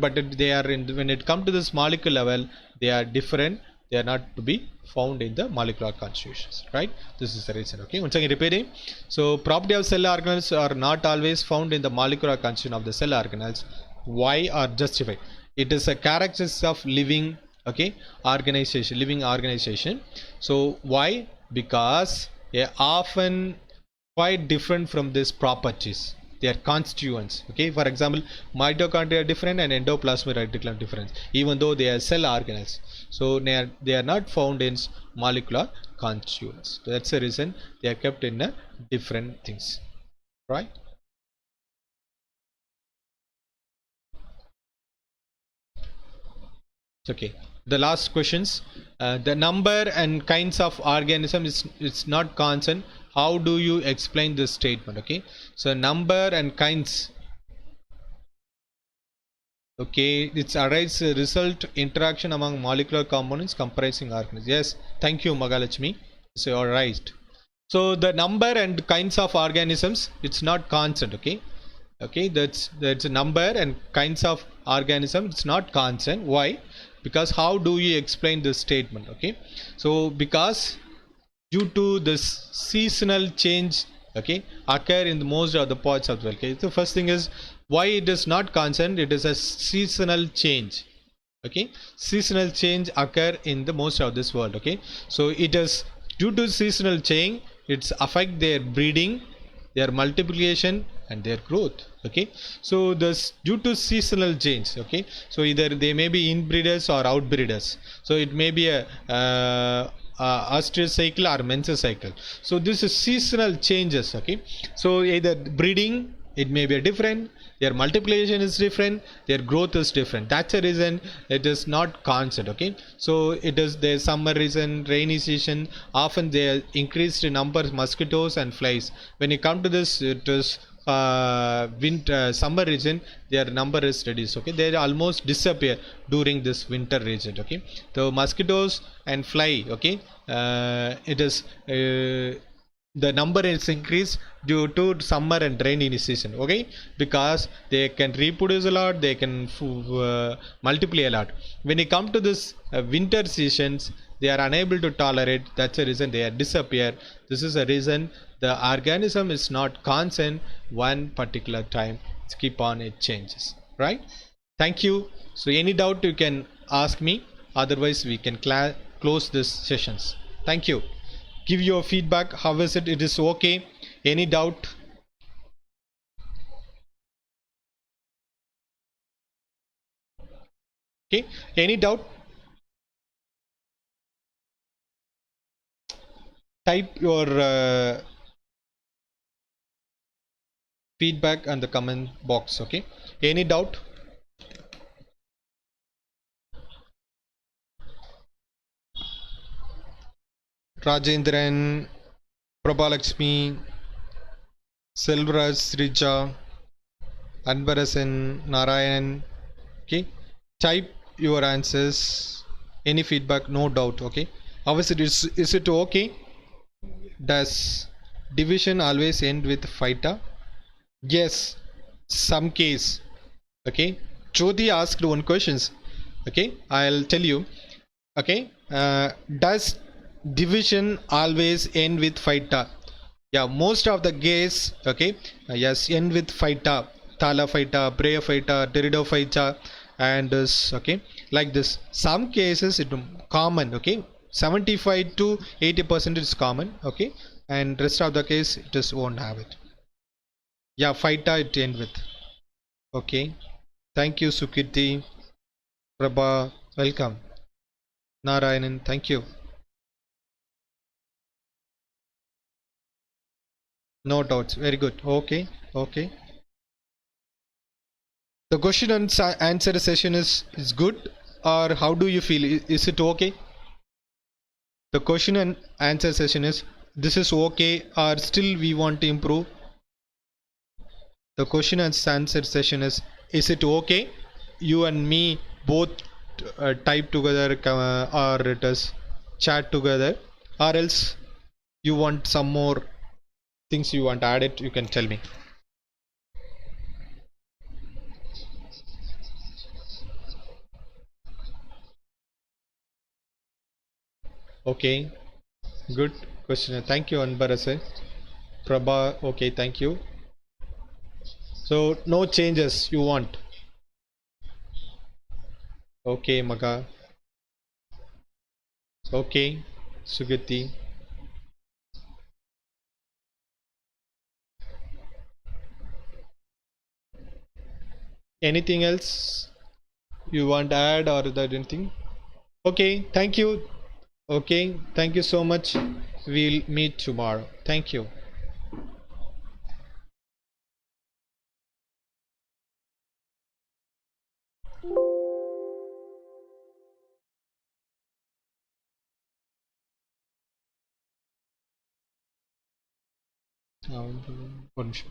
but they are when it comes to this molecule level, they are different. They are not to be found in the molecular constitutions, right? This is the reason. Okay, once again repeating. So property of cell organelles are not always found in the molecular constitution of the cell organelles. Why are justified? It is a characteristic of living, okay, organization, living organization. So why? Because they are often quite different from these properties. They are constituents. Okay, for example, mitochondria are different and endoplasmic reticulum different, even though they are cell organelles. So they are not found in molecular constituents. So that's the reason they are kept in different things, right? Okay, the last questions. The number and kinds of organism is not constant. How do you explain this statement? Okay, so number and kinds. Okay, it's arises result interaction among molecular components comprising organisms. Yes, thank you, Magalachmi. So you're right. So the number and kinds of organisms, it's not constant. Okay, okay, that's a number and kinds of organisms, it's not constant. Why? Because how do you explain this statement? Okay, so because due to this seasonal change, okay, occur in the most of the parts of the world. Okay, the first thing is why it is not constant. It is a seasonal change. Okay, seasonal change occur in the most of this world. Okay, so it is due to seasonal change, it's affect their breeding, their multiplication and their growth. Okay, so this due to seasonal change. Okay, so either they may be inbreeders or outbreeders. So it may be a ostrich cycle or menses cycle. So this is seasonal changes. Okay, so either breeding, it may be different, their multiplication is different, their growth is different. That's the reason it is not constant. Okay, so it is the summer season, rainy season, often they increased numbers mosquitoes and flies. When you come to this, it is winter summer region, their number is reduced. Okay, they almost disappear during this winter region. Okay, the mosquitoes and fly, okay, it is the number is increased due to summer and rainy season. Okay, because they can reproduce a lot, they can multiply a lot. When you come to this winter seasons, they are unable to tolerate. That's the reason they are disappear. This is the reason the organism is not constant one particular time. It's keep on, it changes, right? Thank you. So any doubt you can ask me, otherwise we can close this sessions. Thank you. Give your feedback. How is it? It is okay. Any doubt? Okay, any doubt? Type your feedback on the comment box. Okay, any doubt? Rajendran, Prabhalakshmi, Selvraj, Srija, Anbarasan, Narayan. Okay, type your answers. Any feedback? No doubt. Okay, how is it? Is it okay? Does division always end with phyta? Yes, some case. Okay, Jyoti asked one questions. Okay, I'll tell you. Okay, Does division always end with phyta? Yeah, most of the case, okay, yes, end with phyta, thala phyta, breya phyta, pteridophyta, and this, okay, like this. Some cases it common, okay, 75 to 80% is common, okay, and rest of the case it just won't have it. Yeah, phyta it end with. Okay, thank you, Sukirti. Prabha, welcome. Narayanan, thank you. No doubts. Very good. Okay. Okay. The question and answer session is good, or how do you feel? Is it okay? The question and answer session is this is okay, or still we want to improve? The question and answer session is it okay? You and me both type together, or it is chat together, or else you want some more things you want to add it, you can tell me. Okay, good question. Thank you, Anbarase. Prabha, okay, thank you. So no changes you want. Okay, Maga. Okay, Sugati. Anything else you want to add or that anything? Okay, thank you. Okay, thank you so much. We'll meet tomorrow. Thank you. One నిమిషం.